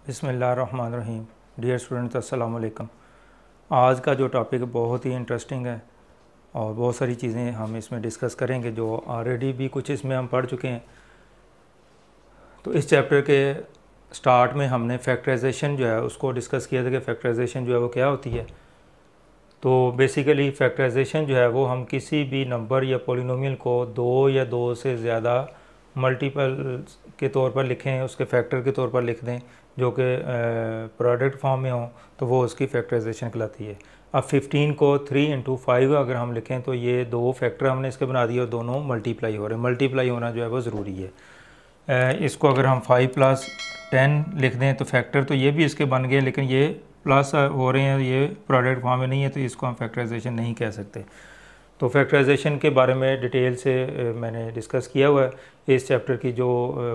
बिस्मिल्लाहिर्रहमानिर्रहीम। Dear students, अस्सलाम वालेकुम। आज का जो टॉपिक बहुत ही इंटरेस्टिंग है और बहुत सारी चीज़ें हम इसमें डिस्कस करेंगे जो ऑलरेडी भी कुछ इसमें हम पढ़ चुके हैं। तो इस चैप्टर के स्टार्ट में हमने फैक्टराइजेशन जो है उसको डिस्कस किया था कि फैक्टराइजेशन जो है वो क्या होती है। तो बेसिकली फैक्टराइजेशन जो है वो हम किसी भी नंबर या पोलिनोमियल को दो या दो से ज़्यादा मल्टीपल के तौर पर लिखें, उसके फैक्टर के तौर पर लिख दें जो कि प्रोडक्ट फॉर्म में हो, तो वो उसकी फैक्टराइजेशन कहलाती है। अब 15 को 3 इंटू 5 अगर हम लिखें तो ये दो फैक्टर हमने इसके बना दिए और दोनों मल्टीप्लाई हो रहे हैं। मल्टीप्लाई होना जो है वो ज़रूरी है। इसको अगर हम 5 + 10 लिख दें तो फैक्टर तो ये भी इसके बन गए, लेकिन ये प्लस हो रहे हैं, ये प्रोडक्ट फॉर्म में नहीं है, तो इसको हम फैक्टराइजेशन नहीं कह सकते। तो फैक्टराइजेशन के बारे में डिटेल से मैंने डिस्कस किया हुआ है इस चैप्टर की जो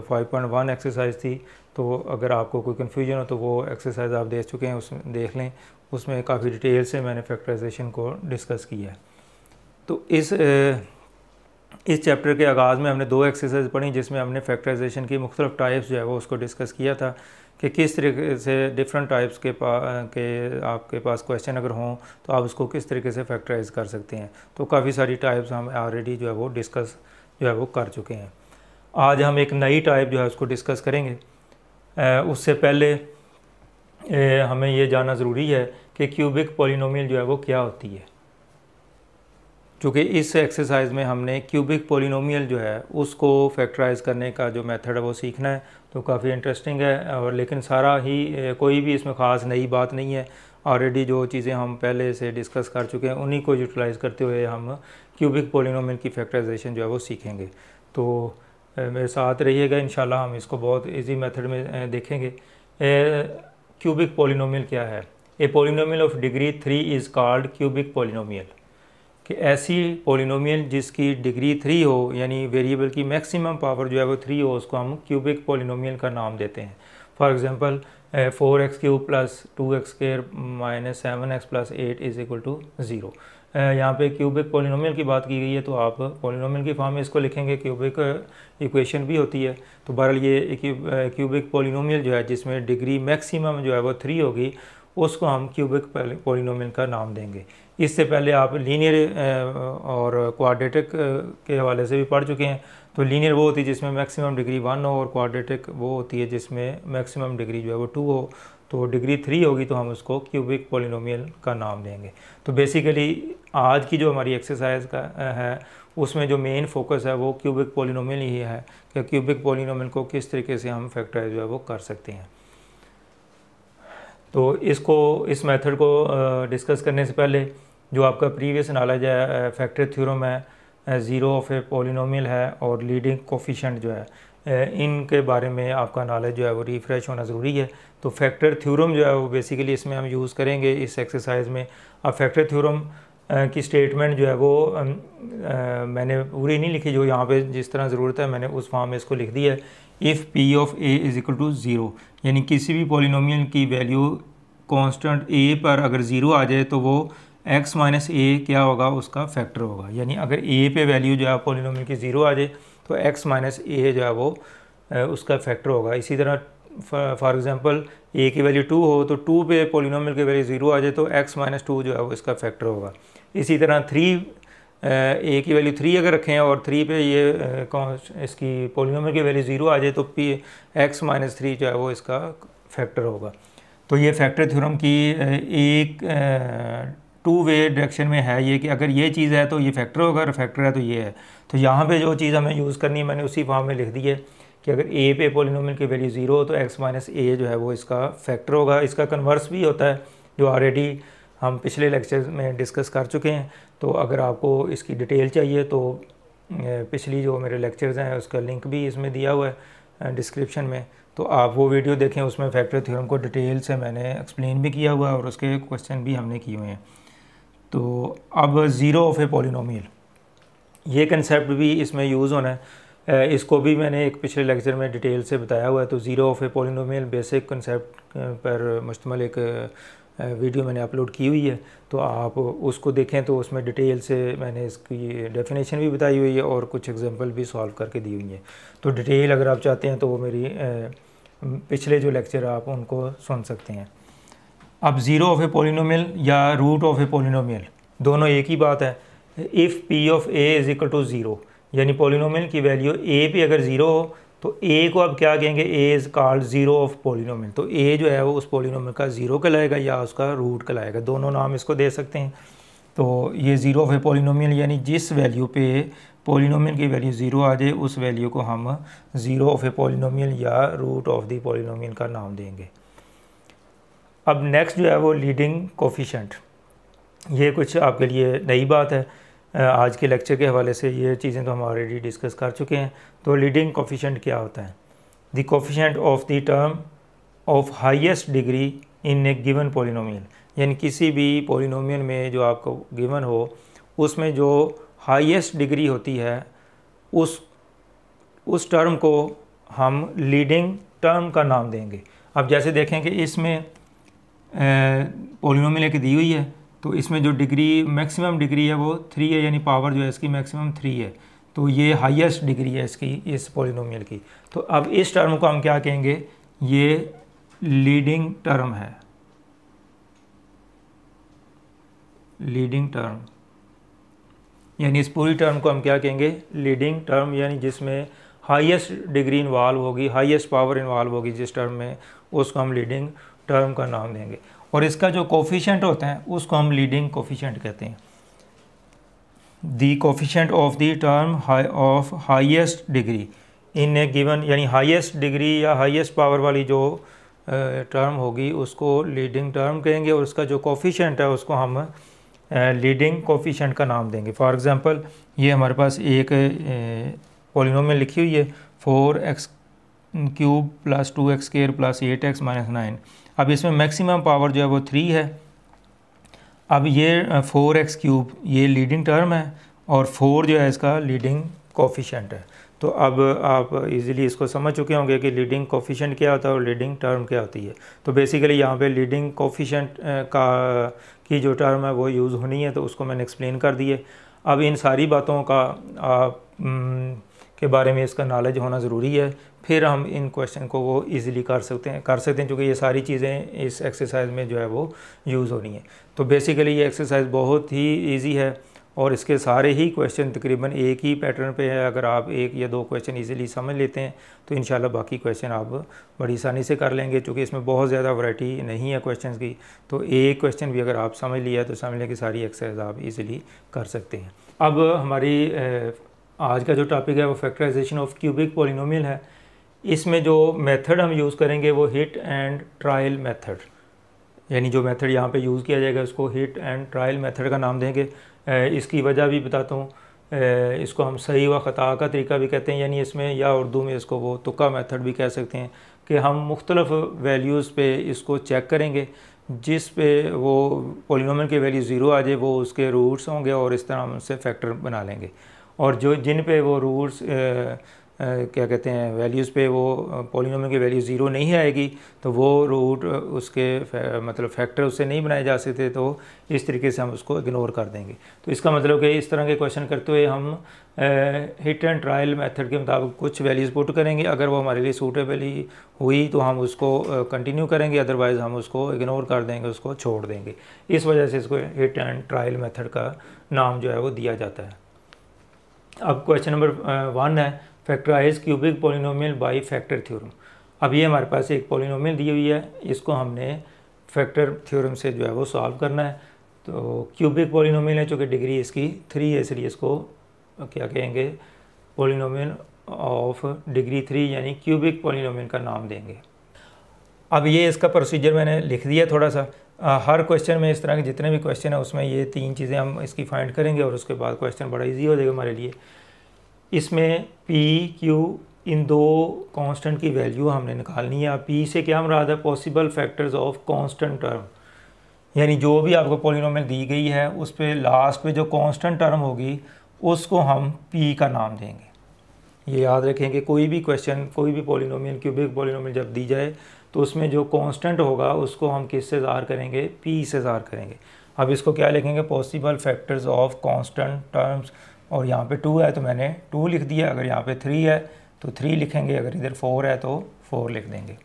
5.1 एक्सरसाइज थी। तो अगर आपको कोई कन्फ्यूजन हो तो वो एक्सरसाइज आप देख चुके हैं, उसमें देख लें। उसमें काफ़ी डिटेल से मैंने फैक्टराइजेशन को डिस्कस किया है। तो इस चैप्टर के आगाज़ में हमने दो एक्सरसाइज पढ़ी जिसमें हमने फैक्टराइजेशन की मुख्तलिफ टाइप्स जो है वो उसको डिस्कस किया था कि किस तरीके से डिफरेंट टाइप्स के आपके पास क्वेश्चन अगर हों तो आप उसको किस तरीके से फैक्टराइज कर सकते हैं। तो काफ़ी सारी टाइप्स हम ऑलरेडी जो है वो डिस्कस जो है वो कर चुके हैं। आज हम एक नई टाइप जो है उसको डिस्कस करेंगे। उससे पहले हमें ये जानना ज़रूरी है कि क्यूबिक पॉलिनोमियल जो है वो क्या होती है। चूँकि इस एक्सरसाइज में हमने क्यूबिक पॉलिनोमियल जो है उसको फैक्टराइज करने का जो मेथड है वो सीखना है। तो काफ़ी इंटरेस्टिंग है, और लेकिन सारा ही कोई भी इसमें ख़ास नई बात नहीं है। ऑलरेडी जो चीज़ें हम पहले से डिस्कस कर चुके हैं उन्हीं को यूटिलाइज़ करते हुए हम क्यूबिक पॉलिनोमियल की फैक्टराइजेशन जो है वो सीखेंगे। तो मेरे साथ रहिएगा, इंशाल्लाह हम इसको बहुत इजी मेथड में देखेंगे। क्यूबिक पॉलिनोमियल क्या है? A polynomial of degree 3 is called cubic polynomial. कि ऐसी पॉलिनोमियल जिसकी डिग्री 3 हो, यानी वेरिएबल की मैक्सिमम पावर जो है वो 3 हो, उसको हम क्यूबिक पॉलिनोमियल का नाम देते हैं। For example 4x³ + 2x² - 7x + 8 = 0। यहाँ पे क्यूबिक पॉलिनोमियल की बात की गई है, तो आप पॉलिनोमियल की फॉर्म में इसको लिखेंगे। क्यूबिक इक्वेशन भी होती है। तो बहरहाल ये क्यूबिक पॉलिनोमियल जो है जिसमें डिग्री मैक्सिमम जो है वो 3 होगी, उसको हम क्यूबिक पॉलिनोमियल का नाम देंगे। इससे पहले आप लीनियर और क्वाड्रेटिक के हवाले से भी पढ़ चुके हैं। तो लीनियर वो होती है जिसमें मैक्सिमम डिग्री 1 हो, और क्वाड्रेटिक वो होती है जिसमें मैक्सिमम डिग्री जो है वो 2 हो। तो डिग्री 3 होगी तो हम उसको क्यूबिक पॉलिनोमियल का नाम देंगे। तो बेसिकली आज की जो हमारी एक्सरसाइज का है उसमें जो मेन फोकस है वो क्यूबिक पॉलिनोमियल ही है कि क्यूबिक पॉलिनोमियल को किस तरीके से हम फैक्टराइज जो है वो कर सकते हैं। तो इस मेथड को डिस्कस करने से पहले जो आपका प्रीवियस नॉलेज है, फैक्टर थ्योरम है, ज़ीरो ऑफ ए पॉलिनोमियल है और लीडिंग कोफिशिएंट जो है, इनके बारे में आपका नॉलेज जो है वो रिफ़्रेश होना ज़रूरी है। तो फैक्टर थ्योरम जो है वो बेसिकली इसमें हम यूज़ करेंगे इस एक्सरसाइज में। अब फैक्टर थ्योरम की स्टेटमेंट जो है वो मैंने पूरी नहीं लिखी, जो यहाँ पे जिस तरह ज़रूरत है मैंने उस फॉर्म में इसको लिख दिया है। If p of a is equal to 0, यानी किसी भी पॉलिनोमियल की वैल्यू कांस्टेंट ए पर अगर 0 आ जाए तो वो x - a क्या होगा, उसका फैक्टर होगा। यानी अगर a पे वैल्यू जो है पॉलिनोमियल की 0 आ जाए तो x - a जो है वो उसका फैक्टर होगा। इसी तरह फॉर एग्जांपल a की वैल्यू 2 हो तो 2 पे पॉलिनोमियल की वैल्यू 0 आ जाए तो x - 2 जो है वो इसका फैक्टर होगा। इसी तरह a की वैल्यू 3 अगर रखें और 3 पे ये इसकी पॉलिनोमियल की वैल्यू 0 आ जाए तो x - 3 जो है वो इसका फैक्टर होगा। तो ये फैक्टर थ्योरम की एक 2 वे डायरेक्शन में है ये कि अगर ये चीज़ है तो ये फैक्टर होगा, और फैक्टर है तो ये है। तो यहाँ पे जो चीज़ हमें यूज़ करनी है मैंने उसी फॉर्म में लिख दी है कि अगर a पे पॉलिनोमियल की वैल्यू 0 हो तो x - a जो है वो इसका फैक्टर होगा। इसका कन्वर्स भी होता है जो ऑलरेडी हम पिछले लेक्चर में डिस्कस कर चुके हैं। तो अगर आपको इसकी डिटेल चाहिए तो पिछली जो मेरे लेक्चर्स हैं उसका लिंक भी इसमें दिया हुआ है डिस्क्रिप्शन में, तो आप वो वीडियो देखें। उसमें फैक्टर थ्योरम को डिटेल से मैंने एक्सप्लेन भी किया हुआ है और उसके क्वेश्चन भी हमने किए हुए हैं। तो अब ज़ीरो ऑफ ए पॉलिनोमियल, ये कंसेप्ट भी इसमें यूज़ होना है। इसको भी मैंने एक पिछले लेक्चर में डिटेल से बताया हुआ है। तो zero of a polynomial basic concept पर मुश्तमिल एक वीडियो मैंने अपलोड की हुई है, तो आप उसको देखें। तो उसमें डिटेल से मैंने इसकी डेफिनेशन भी बताई हुई है और कुछ एग्जांपल भी सॉल्व करके दी हुई है। तो डिटेल अगर आप चाहते हैं तो वो मेरी पिछले जो लेक्चर आप उनको सुन सकते हैं। अब ज़ीरो ऑफ ए पोलिनोमियल या रूट ऑफ ए पोलिनोमियल दोनों एक ही बात है। If p of a is equal to zero, यानी पोलिनोमियल की वैल्यू ए पे अगर ज़ीरो हो तो ए को अब क्या कहेंगे, A is called zero of polynomial. तो ए जो है वो उस पोलिनोमियल का ज़ीरो कहलाएगा या उसका रूट कहलाएगा, दोनों नाम इसको दे सकते हैं। तो ये ज़ीरो ऑफ ए पोलिनोमियल यानी जिस वैल्यू पे पोलिनोमियल की वैल्यू ज़ीरो आ जाए उस वैल्यू को हम ज़ीरो ऑफ ए पोलिनोमियल या रूट ऑफ द पोलिनोमियल का नाम देंगे। अब नेक्स्ट जो है वो लीडिंग कोफिशेंट, ये कुछ आपके लिए नई बात है। आज के लेक्चर के हवाले से ये चीज़ें तो हम ऑलरेडी डिस्कस कर चुके हैं। तो लीडिंग कोफिशेंट क्या होता है? The coefficient of the term of highest degree in a given polynomial, यानी किसी भी पोलिनोमियल में जो आपको गिवन हो उसमें जो हाईएस्ट डिग्री होती है उस टर्म को हम लीडिंग टर्म का नाम देंगे। अब जैसे देखें कि इसमें पोलिनोमियल एक दी हुई है, तो इसमें जो डिग्री मैक्सिमम डिग्री है वो 3 है, यानी पावर जो है इसकी मैक्सिमम 3 है। तो ये हाईएस्ट डिग्री है इसकी, इस पोलिनोमियल की। तो अब इस टर्म को हम क्या कहेंगे, ये लीडिंग टर्म है, लीडिंग टर्म, यानी इस पूरी टर्म को हम क्या कहेंगे, लीडिंग टर्म, यानी जिसमें हाईएस्ट डिग्री इन्वॉल्व होगी, हाईएस्ट पावर इन्वॉल्व होगी जिस टर्म में, उसको हम लीडिंग टर्म का नाम देंगे। और इसका जो कोफिशेंट होता है उसको हम लीडिंग कोफिशेंट कहते हैं। The coefficient of the term of highest degree in a given, यानी हाईएस्ट डिग्री या हाईएस्ट पावर वाली जो टर्म होगी उसको लीडिंग टर्म कहेंगे, और उसका जो कोफिशेंट है उसको हम लीडिंग कोफिशेंट का नाम देंगे। फॉर एग्ज़ाम्पल ये हमारे पास एक पोलिनोमियल लिखी हुई है 4x cube plus 2x square plus 8x minus 9। अब इसमें मैक्सिमम पावर जो है वो 3 है। अब ये 4x क्यूब ये लीडिंग टर्म है और 4 जो है इसका लीडिंग कोफिशेंट है। तो अब आप इजीली इसको समझ चुके होंगे कि लीडिंग कोफिशेंट क्या होता है और लीडिंग टर्म क्या होती है। तो बेसिकली यहाँ पे लीडिंग कोफिशेंट की जो टर्म है वो यूज़ होनी है, तो उसको मैंने एक्सप्लेन कर दिए। अब इन सारी बातों का के बारे में इसका नॉलेज होना ज़रूरी है, फिर हम इन क्वेश्चन को वो इजीली कर सकते हैं क्योंकि ये सारी चीज़ें इस एक्सरसाइज में जो है वो यूज़ होनी है। तो बेसिकली ये एक्सरसाइज बहुत ही इजी है और इसके सारे ही क्वेश्चन तकरीबन एक ही पैटर्न पे है। अगर आप एक या दो क्वेश्चन इजीली समझ लेते हैं तो इंशाल्लाह बाकी क्वेश्चन आप बड़ी आसानी से कर लेंगे। चूँकि इसमें बहुत ज़्यादा वैरायटी नहीं है क्वेश्चन की, तो एक क्वेश्चन भी अगर आप समझ लिया तो समझ लें कि सारी एक्सरसाइज आप इजीली कर सकते हैं। अब हमारी आज का जो टॉपिक है वो फैक्टराइजेशन ऑफ क्यूबिक पॉलिनोमियल है। इसमें जो मेथड हम यूज़ करेंगे वो हिट एंड ट्रायल मेथड, यानी जो मेथड यहाँ पे यूज़ किया जाएगा उसको हिट एंड ट्रायल मेथड का नाम देंगे। इसकी वजह भी बताता हूँ। इसको हम सही व ख़ता का तरीका भी कहते हैं, यानी इसमें या उर्दू में इसको वो तुक्का मेथड भी कह सकते हैं कि हम मुख्तलिफ वैल्यूज़ पे इसको चेक करेंगे। जिस पे वो पॉलिनोमियल की वैल्यू ज़ीरो आ जाए वो उसके रूट्स होंगे और इस तरह हम उससे फैक्टर बना लेंगे। और जो जिन पे वो रूट्स क्या कहते हैं वैल्यूज़ पे वो पॉलिनोमियल की वैल्यू ज़ीरो नहीं आएगी तो वो रूट उसके मतलब फैक्टर उससे नहीं बनाए जा सकते, तो इस तरीके से हम उसको इग्नोर कर देंगे। तो इसका मतलब कि इस तरह के क्वेश्चन करते हुए हम हिट एंड ट्रायल मेथड के मुताबिक कुछ वैल्यूज़ पुट करेंगे। अगर वो हमारे लिए सूटेबल ही हुई तो हम उसको कंटिन्यू करेंगे, अदरवाइज़ हम उसको इग्नोर कर देंगे, उसको छोड़ देंगे। इस वजह से इसको हिट एंड ट्रायल मेथड का नाम जो है वो दिया जाता है। अब क्वेश्चन नंबर 1 है factorise cubic polynomial by factor theorem. अब ये हमारे पास एक पॉलिनोमियल दी हुई है, इसको हमने फैक्टर थ्योरम से जो है वो सॉल्व करना है। तो क्यूबिक पॉलिनोमियल है, चूँकि डिग्री इसकी 3 है, इसलिए इसको क्या कहेंगे, पॉलिनोमियल ऑफ डिग्री 3 यानी क्यूबिक पॉलिनोमियल का नाम देंगे। अब ये इसका प्रोसीजर मैंने लिख दिया थोड़ा सा। हर क्वेश्चन में इस तरह के जितने भी क्वेश्चन है उसमें ये 3 चीज़ें हम इसकी फाइंड करेंगे और उसके बाद क्वेश्चन बड़ा इजी हो जाएगा हमारे लिए। इसमें पी क्यू इन दो कांस्टेंट की वैल्यू हमने निकालनी है। पी से क्या मुराद है, possible factors of constant term, यानी जो भी आपको पॉलिनोमियल दी गई है उस पर लास्ट पे जो कांस्टेंट टर्म होगी उसको हम पी का नाम देंगे। ये याद रखें कि कोई भी क्वेश्चन, कोई भी पॉलिनोमियल, क्यूबिक पॉलिनोमियल जब दी जाए तो उसमें जो कांस्टेंट होगा उसको हम किससे ज़ाहिर करेंगे, पी से ज़ाहिर करेंगे। अब इसको क्या लिखेंगे, possible factors of constant terms, और यहाँ पे 2 है तो मैंने 2 लिख दिया। अगर यहाँ पे 3 है तो 3 लिखेंगे, अगर इधर 4 है तो 4 लिख देंगे।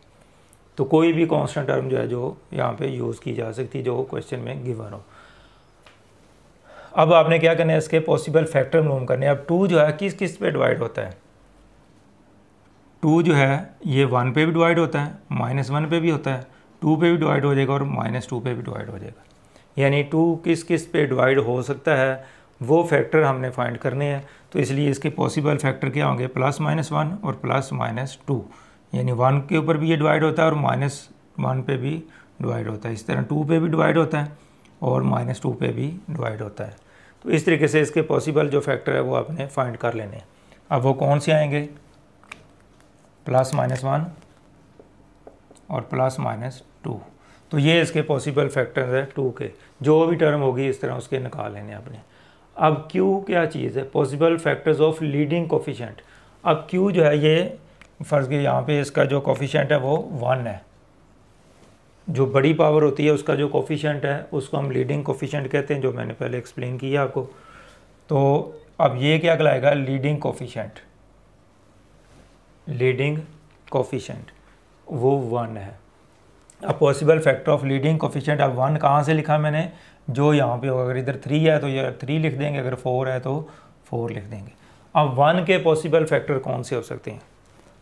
तो कोई भी कांस्टेंट टर्म जो है जो यहाँ पे यूज़ की जा सकती है जो क्वेश्चन में गिवन हो। अब आपने क्या करना है, इसके पॉसिबल फैक्टर मालूम करने हैं। अब 2 जो है किस किस पे डिवाइड होता है, 2 जो है ये 1 पे भी डिवाइड होता है, -1 पे भी होता है, 2 पे भी डिवाइड हो जाएगा और -2 पे भी डिवाइड हो जाएगा। यानी 2 किस किस पे डिवाइड हो सकता है वो फैक्टर हमने फाइंड करने हैं। तो इसलिए इसके पॉसिबल फैक्टर क्या होंगे, +-1 और +-2। यानी 1 के ऊपर भी ये डिवाइड होता है और -1 पे भी डिवाइड होता है। इस तरह 2 पे भी डिवाइड होता है और -2 पे भी डिवाइड होता है। तो इस तरीके से इसके पॉसिबल जो फैक्टर है वो आपने फाइंड कर लेने हैं। अब वो कौन से आएंगे, +-1 और +-2। तो ये इसके पॉसिबल फैक्टर्स है 2 के, जो भी टर्म होगी इस तरह उसके निकाल लेने आपने। अब Q क्या चीज़ है, possible factors of leading coefficient. अब Q जो है ये फ़र्ज़ के यहाँ पे इसका जो कोफिशिएंट है वो 1 है। जो बड़ी पावर होती है उसका जो कोफिशिएंट है उसको हम लीडिंग कोफिशिएंट कहते हैं, जो मैंने पहले एक्सप्लेन किया आपको। तो अब ये क्या कहलाएगा, लीडिंग कोफिशिएंट। लीडिंग कोफिशिएंट वो 1 है। अब possible factor of leading coefficient, अब 1 कहाँ से लिखा मैंने, जो यहाँ पे होगा, अगर इधर 3 है तो ये 3 लिख देंगे, अगर 4 है तो 4 लिख देंगे। अब 1 के पॉसिबल फैक्टर कौन से हो सकते हैं,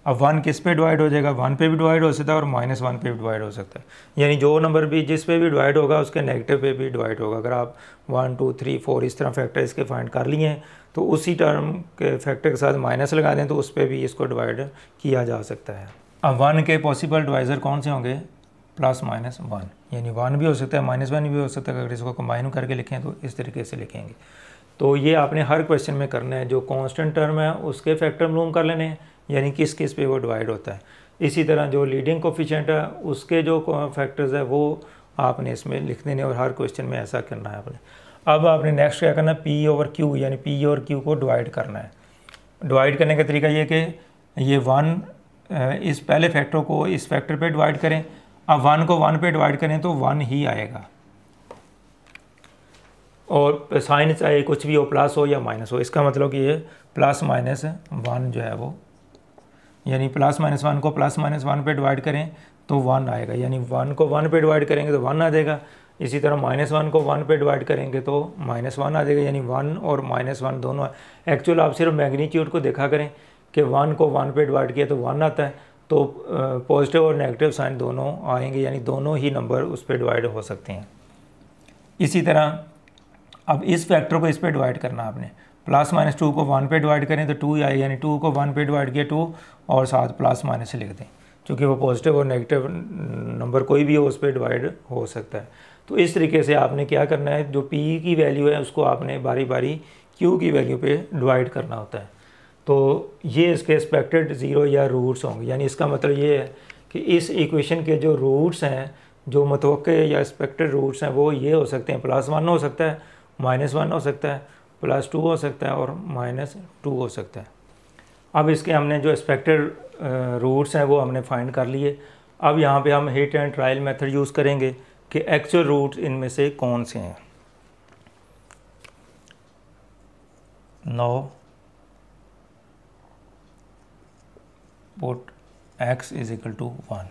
अब 1 किस पे डिवाइड हो जाएगा, 1 पे भी डिवाइड हो सकता है और -1 पे भी डिवाइड हो सकता है। यानी जो नंबर भी जिस पे भी डिवाइड होगा उसके नेगेटिव पे भी डिवाइड होगा। अगर आप 1 2 3 4 इस तरह फैक्टर इसके फाइंड कर लिए हैं तो उसी टर्म के फैक्टर के साथ माइनस लगा दें तो उस पर भी इसको डिवाइड किया जा सकता है। अब 1 के पॉसिबल डिवाइज़र कौन से होंगे, +-1, यानी 1 भी हो सकता है, -1 भी हो सकता है। अगर इसको कंबाइन करके लिखें तो इस तरीके से लिखेंगे। तो ये आपने हर क्वेश्चन में करना है, जो कांस्टेंट टर्म है उसके फैक्टर मालूम कर लेने हैं, यानी किस किस पे वो डिवाइड होता है। इसी तरह जो लीडिंग कोफिशिएंट है उसके जो फैक्टर्स है वो आपने इसमें लिख देने और हर क्वेश्चन में ऐसा करना है आपने। अब आपने नेक्स्ट क्या करना है, P/Q, यानी P और Q को डिवाइड करना है। डिवाइड करने का तरीका ये कि ये 1 इस पहले फैक्टर को इस फैक्टर पे डिवाइड करें। अब 1 को 1 पे डिवाइड करें तो 1 ही आएगा, और साइन चाहे कुछ भी हो, प्लस हो या माइनस हो, इसका मतलब कि ये +-1 जो है वो, यानी +-1 को +-1 पे डिवाइड करें तो 1 आएगा। यानी 1 को 1 पे डिवाइड करेंगे तो 1 आ जाएगा। इसी तरह -1 को 1 पे डिवाइड करेंगे तो -1 आ जाएगा। यानी 1 और -1 दोनों। एक्चुअल आप सिर्फ मैग्नीट्यूड को देखा करें कि 1 को 1 पे डिवाइड किया तो 1 आता है, तो पॉजिटिव और नेगेटिव साइन दोनों आएंगे, यानी दोनों ही नंबर उस पर डिवाइड हो सकते हैं। इसी तरह अब इस फैक्टर को इस पे डिवाइड करना आपने, +-2 को 1 पे डिवाइड करें तो 2 आएगा, यानी 2 को 1 पे डिवाइड किया 2 और साथ +- से लिख दें, क्योंकि वो पॉजिटिव और नेगेटिव नंबर कोई भी हो उस पर डिवाइड हो सकता है। तो इस तरीके से आपने क्या करना है, जो P की वैल्यू है उसको आपने बारी बारी Q की वैल्यू पे डिवाइड करना होता है। तो ये इसके एक्सपेक्टेड ज़ीरो या रूट्स होंगे। यानी इसका मतलब ये है कि इस इक्वेशन के जो रूट्स हैं, जो मतवक्के या एक्सपेक्टेड रूट्स हैं, वो ये हो सकते हैं, +1 हो सकता है, -1 हो सकता है, +2 हो सकता है और -2 हो सकता है। अब इसके हमने जो एक्सपेक्टेड रूट्स हैं वो हमने फाइंड कर लिए। अब यहाँ पे हम hit and trial method use करेंगे कि एक्चुअल रूट्स इनमें से कौन से हैं। Now put x = 1।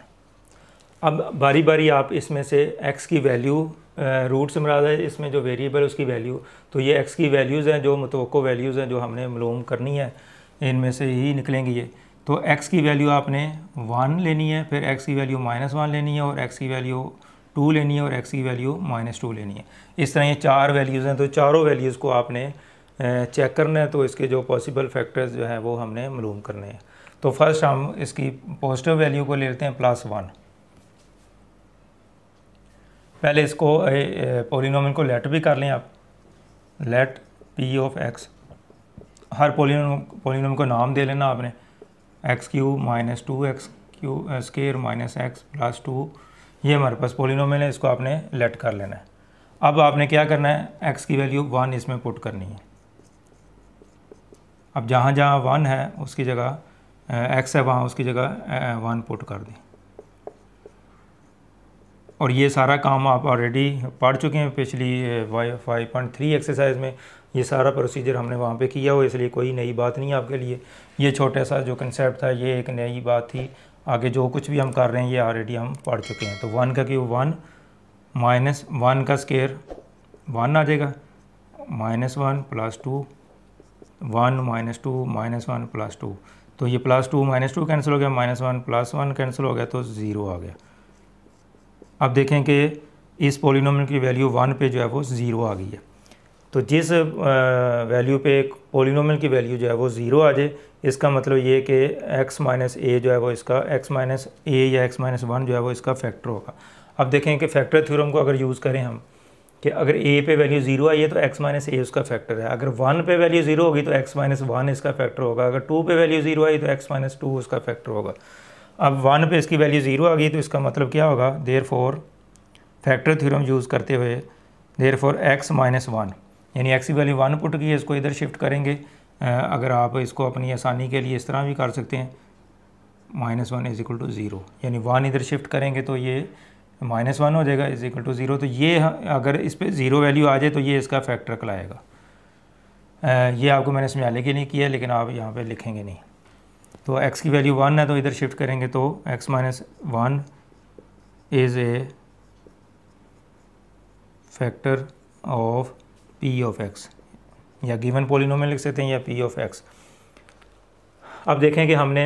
अब बारी बारी आप इसमें से x की वैल्यू, रूट से मुराद है इसमें जो वेरिएबल उसकी वैल्यू, तो ये x की वैल्यूज़ हैं जो मुतवक्को वैल्यूज़ हैं जो हमने मालूम करनी है, इनमें से ही निकलेंगी ये। तो x की वैल्यू आपने 1 लेनी है, फिर x की वैल्यू -1 लेनी है, और x की वैल्यू 2 लेनी है, और x की वैल्यू -2 लेनी है। इस तरह ये 4 वैल्यूज़ हैं, तो चारों वैल्यूज़ को आपने चेक करना है। तो इसके जो पॉसिबल फैक्टर्स जो हैं वो हमने मालूम करने हैं। तो फर्स्ट हम इसकी पॉजिटिव वैल्यू को लेते हैं +1। पहले इसको पॉलिनोमियल को लेट भी कर लें आप, लेट P(x), हर पॉलिनोमियल को नाम दे लेना आपने, x³ - 2x² - x + 2। ये हमारे पास पॉलिनोमियल है, इसको आपने लेट कर लेना है। अब आपने क्या करना है, x की वैल्यू 1 इसमें पुट करनी है। अब जहाँ जहाँ 1 है उसकी जगह x है, वहाँ उसकी जगह 1 पुट कर दें। और ये सारा काम आप ऑलरेडी पढ़ चुके हैं पिछली 5.3 एक्सरसाइज में। ये सारा प्रोसीजर हमने वहाँ पे किया हो, इसलिए कोई नई बात नहीं है आपके लिए। ये छोटा सा जो कंसेप्ट था ये एक नई बात थी। आगे जो कुछ भी हम कर रहे हैं ये ऑलरेडी हम पढ़ चुके हैं। तो 1 का क्यूब 1 माइनस 1 का स्केयर 1 आ जाएगा, -1 + 2 1 -2 -1 + 2। तो ये +2 -2 कैंसिल हो गया, -1 + 1 कैंसिल हो गया, तो 0 आ गया। अब देखें कि इस पॉलिनोमियल की वैल्यू 1 पे जो है वो 0 आ गई है। तो जिस वैल्यू पे पॉलिनोमियल की वैल्यू जो है वो 0 आ जाए, इसका मतलब ये कि x - a जो है वो इसका x - a या x - 1 जो है वो इसका फैक्टर होगा। अब देखें कि फैक्टर थ्योरम को अगर यूज़ करें हम कि अगर a पे वैल्यू 0 आई है तो x - a उसका फैक्टर है, अगर 1 पे वैल्यू 0 होगी तो x - 1 इसका फैक्टर होगा, अगर 2 पे वैल्यू 0 आई तो x - 2 उसका फैक्टर होगा। अब 1 पे इसकी वैल्यू 0 आ गई तो इसका मतलब क्या होगा, देयरफॉर फैक्टर थ्योरम यूज़ करते हुए देयरफॉर x - 1 यानी x की वैल्यू 1 पुट की है, इसको इधर शिफ्ट करेंगे। अगर आप इसको अपनी आसानी के लिए इस तरह भी कर सकते हैं, -1 = 0 यानी 1 इधर शिफ्ट करेंगे तो ये -1 हो जाएगा = 0। तो ये अगर इस पर 0 वैल्यू आ जाए तो ये इसका फैक्टर कहलाएगा। ये आपको मैंने समझाने के लिए किया है, लेकिन आप यहाँ पे लिखेंगे नहीं। तो x की वैल्यू 1 है तो इधर शिफ्ट करेंगे तो x - 1 is a factor of p of x, या गिवन पॉलिनोमियल लिख सकते हैं या p ऑफ x। अब देखें कि हमने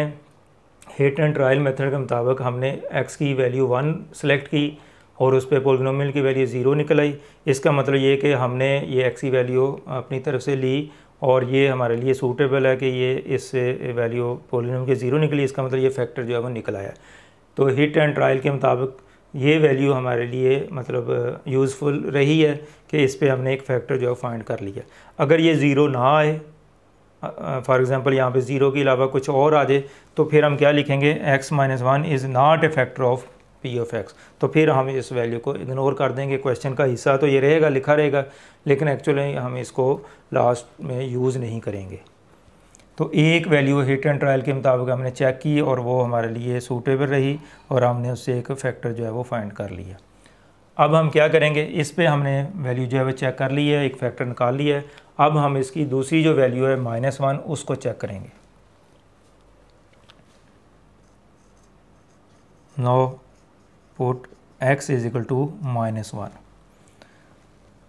हिट एंड ट्रायल मेथड के मुताबिक हमने x की वैल्यू 1 सेलेक्ट की और उस पर पॉलिनोमियल की वैल्यू 0 निकल आई। इसका मतलब ये कि हमने ये x की वैल्यू अपनी तरफ से ली और ये हमारे लिए सूटेबल है कि ये इससे वैल्यू पॉलिनोमियल की 0 निकली, इसका मतलब ये फैक्टर जो है वो निकल आया। तो हिट एंड ट्रायल के मुताबिक ये वैल्यू हमारे लिए मतलब यूज़फुल रही है कि इस पे हमने एक फैक्टर जो है फाइंड कर लिया। अगर ये 0 ना आए, फॉर एग्ज़ाम्पल यहाँ पे 0 के अलावा कुछ और आ जाए, तो फिर हम क्या लिखेंगे, x - 1 is not a factor of p of x। तो फिर हम इस वैल्यू को इग्नोर कर देंगे। क्वेश्चन का हिस्सा तो ये रहेगा, लिखा रहेगा, लेकिन एक्चुअली हम इसको लास्ट में यूज़ नहीं करेंगे। तो एक वैल्यू हिट एंड ट्रायल के मुताबिक हमने चेक की और वो हमारे लिए सूटेबल रही और हमने उससे एक फैक्टर जो है वो फाइंड कर लिया। अब हम क्या करेंगे, इस पे हमने वैल्यू जो है वो चेक कर ली है, एक फैक्टर निकाल लिया है। अब हम इसकी दूसरी जो वैल्यू है -1 उसको चेक करेंगे। Now put x = -1।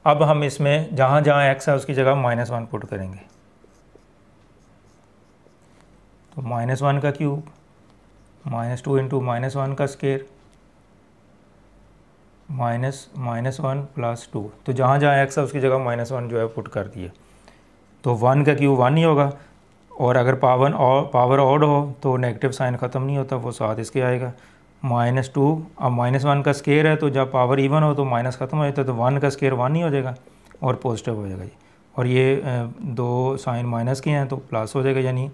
अब हम इसमें जहाँ जहाँ x है उसकी जगह -1 पुट करेंगे। तो -1 का क्यूब -2 × -1 का स्केयर -1 + 2। तो जहाँ जहाँ x है उसकी जगह -1 जो है पुट कर दिए। तो 1 का क्यूब 1 ही होगा, और अगर पावर ऑड हो तो नेगेटिव साइन ख़त्म नहीं होता, वो साथ इसके आएगा। -2, अब -1 का स्केयर है तो जब पावर इवन हो तो माइनस ख़त्म हो जाता है, तो 1 का स्केयर 1 ही हो जाएगा और पॉजिटिव हो जाएगा। और ये दो साइन माइनस के हैं तो प्लस हो जाएगा, यानी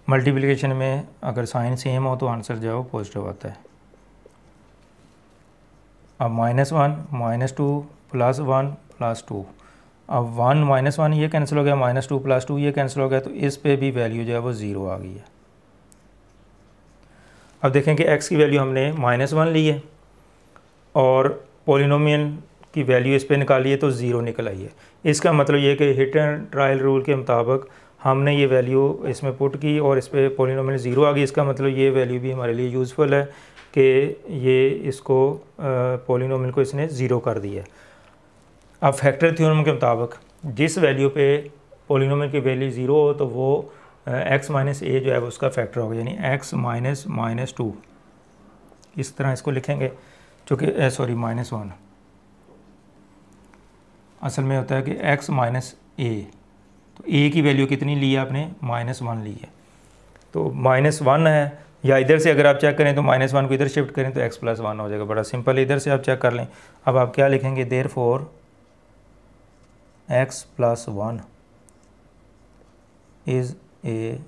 मल्टीप्लिकेशन में अगर साइन सेम हो तो आंसर जो है वो पॉजिटिव आता है। अब -1 -2 +1 +2, अब 1 -1 ये कैंसिल हो गया, -2 + 2 ये कैंसिल हो गया, तो इस पे भी वैल्यू जो है वो 0 आ गई है। अब देखें कि x की वैल्यू हमने -1 ली है और पॉलिनोमियल की वैल्यू इस पे निकाली है तो 0 निकल आई है। इसका मतलब ये कि हिट एंड ट्रायल रूल के मुताबिक हमने ये वैल्यू इसमें पुट की और इस पे पॉलिनोमियल 0 आ गई। इसका मतलब ये वैल्यू भी हमारे लिए यूज़फुल है कि ये इसको पॉलिनोमियल को इसने 0 कर दिया। अब फैक्टर थ्योरम के मुताबिक जिस वैल्यू पे पॉलिनोमियल की वैल्यू 0 हो तो वो x - a जो है वो उसका फैक्टर होगा, यानी x - -2। इस तरह इसको लिखेंगे, चूँकि -1 असल में होता है कि x - a, तो a की वैल्यू कितनी ली है आपने, -1 ली है, तो -1 है। या इधर से अगर आप चेक करें तो -1 को इधर शिफ्ट करें तो x + 1 हो जाएगा, बड़ा सिंपल है। इधर से आप चेक कर लें। अब आप क्या लिखेंगे, therefore x + 1 is a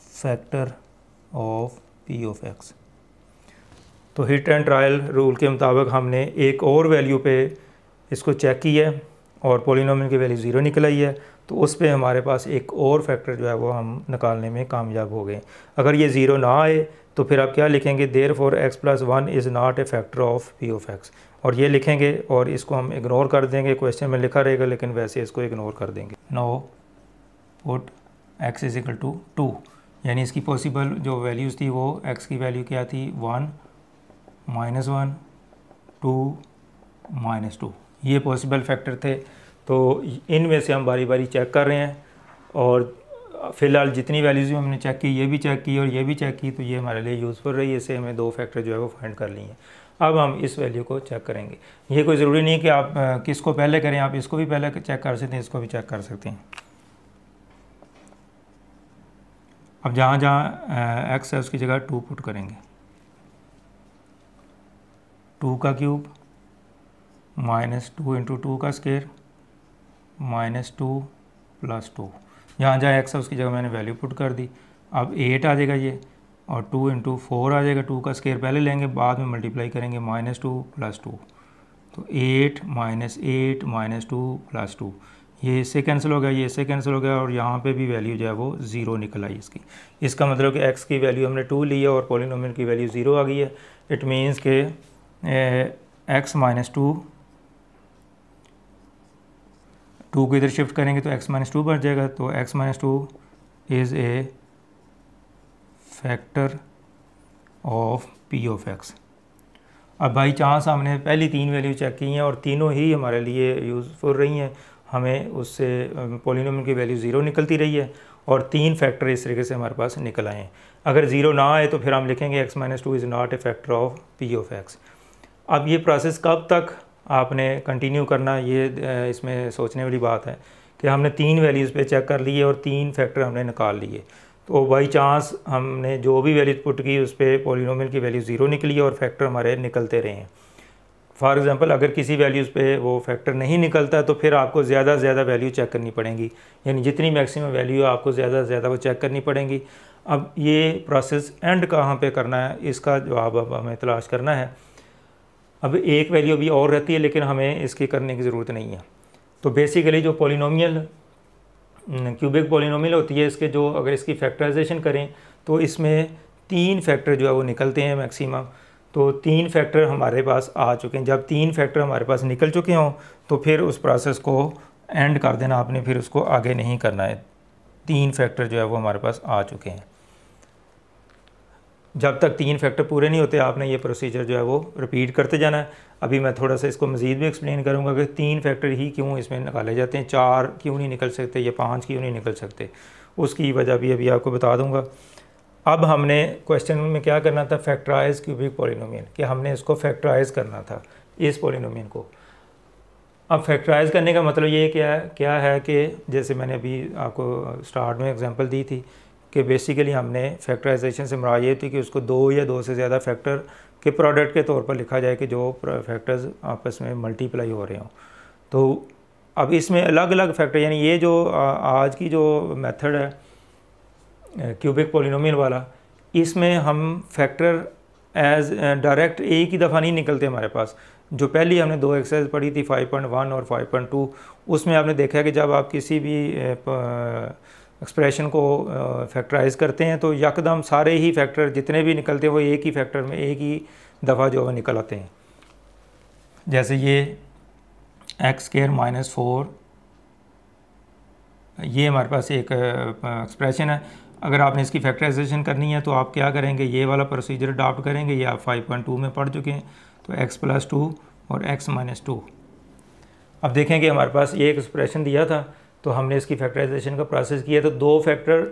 factor of p of x। तो हिट एंड ट्रायल रूल के मुताबिक हमने एक और वैल्यू पे इसको चेक किया है और पॉलिनोमियल की वैल्यू 0 निकल आई है, तो उस पे हमारे पास एक और फैक्टर जो है वो हम निकालने में कामयाब हो गए। अगर ये 0 ना आए तो फिर आप क्या लिखेंगे, therefore x plus 1 is not a factor of p of x, और ये लिखेंगे और इसको हम इग्नोर कर देंगे। क्वेश्चन में लिखा रहेगा लेकिन वैसे इसको इग्नोर कर देंगे। Now put x is equal to 2, यानी इसकी पॉसिबल जो वैल्यूज़ थी वो x की वैल्यू क्या थी, 1 -1 2 -2, ये पॉसिबल फैक्टर थे। तो इनमें से हम बारी बारी चेक कर रहे हैं और फ़िलहाल जितनी वैल्यूज़ भी हमने चेक की, ये भी चेक की और ये भी चेक की, तो ये हमारे लिए यूज़फुल रही है। इससे हमें 2 फैक्टर जो है वो फाइंड कर लिए हैं। अब हम इस वैल्यू को चेक करेंगे। ये कोई ज़रूरी नहीं कि आप किसको पहले करें, आप इसको भी पहले चेक कर सकते हैं, इसको भी चेक कर सकते हैं। अब जहाँ जहाँ x है उसकी जगह 2 पुट करेंगे। 2 का क्यूब -2 × 2 का स्क्वायर -2 + 2, यहाँ जहाँ x है उसकी जगह मैंने वैल्यू पुट कर दी। अब 8 आ जाएगा ये, और 2 × 4 आ जाएगा। 2 का स्क्वायर पहले लेंगे, बाद में मल्टीप्लाई करेंगे, -2 + 2, तो 8 -8 -2 + 2, ये इससे कैंसिल हो गया, ये इससे कैंसिल हो गया, और यहाँ पे भी वैल्यू जो है वो 0 निकल आई इसकी। इसका मतलब कि x की वैल्यू हमने 2 ली है और पॉलिनोमियल की वैल्यू 0 आ गई है। इट मीन्स के x - 2 को इधर शिफ्ट करेंगे तो x - 2 बन जाएगा। तो x - 2 is a factor of p of x। अब बाई चांस हमने पहली 3 वैल्यू चेक की हैं और तीनों ही हमारे लिए यूज़फुल रही हैं, हमें उससे पॉलिनोमियल की वैल्यू 0 निकलती रही है और 3 फैक्टर इस तरीके से हमारे पास निकल आए हैं। अगर 0 ना आए तो फिर हम लिखेंगे x - 2 is not a factor of p of x। अब ये प्रोसेस कब तक आपने कंटिन्यू करना, ये इसमें सोचने वाली बात है कि हमने 3 वैल्यूज़ पे चेक कर लिए और 3 फैक्टर हमने निकाल लिए। तो बाई चांस हमने जो भी वैल्यू पुट की उस पर पॉलिनोमियल की वैल्यू 0 निकली और फैक्टर हमारे निकलते रहे हैं। फॉर एग्जांपल अगर किसी वैल्यूज़ पे वो फैक्टर नहीं निकलता तो फिर आपको ज़्यादा से ज़्यादा वैल्यू चेक करनी पड़ेगी, यानी जितनी मैक्सिमम वैल्यू है आपको ज़्यादा से ज़्यादा वो चेक करनी पड़ेगी। अब ये प्रोसेस एंड कहाँ पे करना है, इसका जवाब अब हमें तलाश करना है। अब एक वैल्यू भी और रहती है लेकिन हमें इसकी करने की ज़रूरत नहीं है। तो बेसिकली जो पॉलिनोमियल क्यूबिक पॉलिनोमियल होती है, इसके जो अगर इसकी फैक्टराइजेशन करें तो इसमें 3 फैक्टर जो है वो निकलते हैं मैक्सिमम। तो 3 फैक्टर हमारे पास आ चुके हैं। जब 3 फैक्टर हमारे पास निकल चुके हों तो फिर उस प्रोसेस को एंड कर देना आपने, फिर उसको आगे नहीं करना है। 3 फैक्टर जो है वो हमारे पास आ चुके हैं। जब तक 3 फैक्टर पूरे नहीं होते आपने ये प्रोसीजर जो है वो रिपीट करते जाना है। अभी मैं थोड़ा सा इसको मज़ीद भी एक्सप्लेन करूँगा कि 3 फैक्टर ही क्यों इसमें निकाले जाते हैं, 4 क्यों नहीं निकल सकते या 5 क्यों नहीं निकल सकते, उसकी वजह भी अभी आपको बता दूँगा। अब हमने क्वेश्चन में क्या करना था, फैक्टराइज क्यूबिक पॉलिनोमियल, कि हमने इसको फैक्टराइज करना था इस पॉलिनोमियल को। अब फैक्टराइज करने का मतलब ये क्या है कि जैसे मैंने अभी आपको स्टार्ट में एग्जांपल दी थी कि बेसिकली हमने फैक्टराइजेशन से मुराद ये थी कि उसको 2 या 2 से ज़्यादा फैक्टर के प्रोडक्ट के तौर पर लिखा जाए कि जो फैक्टर्स आपस में मल्टीप्लाई हो रहे हों। तो अब इसमें अलग अलग फैक्टर, यानी ये जो आज की जो मेथड है क्यूबिक पॉलिनोमियल वाला, इसमें हम फैक्टर एज डायरेक्ट एक ही दफ़ा नहीं निकलते हमारे पास। जो पहली हमने 2 एक्सरसाइज पढ़ी थी 5.1 और 5.2, उसमें आपने देखा है कि जब आप किसी भी एक्सप्रेशन को फैक्टराइज करते हैं तो यकदम सारे ही फैक्टर जितने भी निकलते हैं वो एक ही फैक्टर में एक ही दफ़ा जो है निकल आते हैं। जैसे ये x² - 4, ये हमारे पास एक एक्सप्रेशन है। अगर आपने इसकी फैक्टराइजेशन करनी है तो आप क्या करेंगे, ये वाला प्रोसीजर अडॉप्ट करेंगे। ये आप 5.2 में पढ़ चुके हैं। तो x + 2 और x - 2। अब देखें कि हमारे पास ये एक एक्सप्रेशन दिया था तो हमने इसकी फैक्टराइजेशन का प्रोसेस किया तो 2 फैक्टर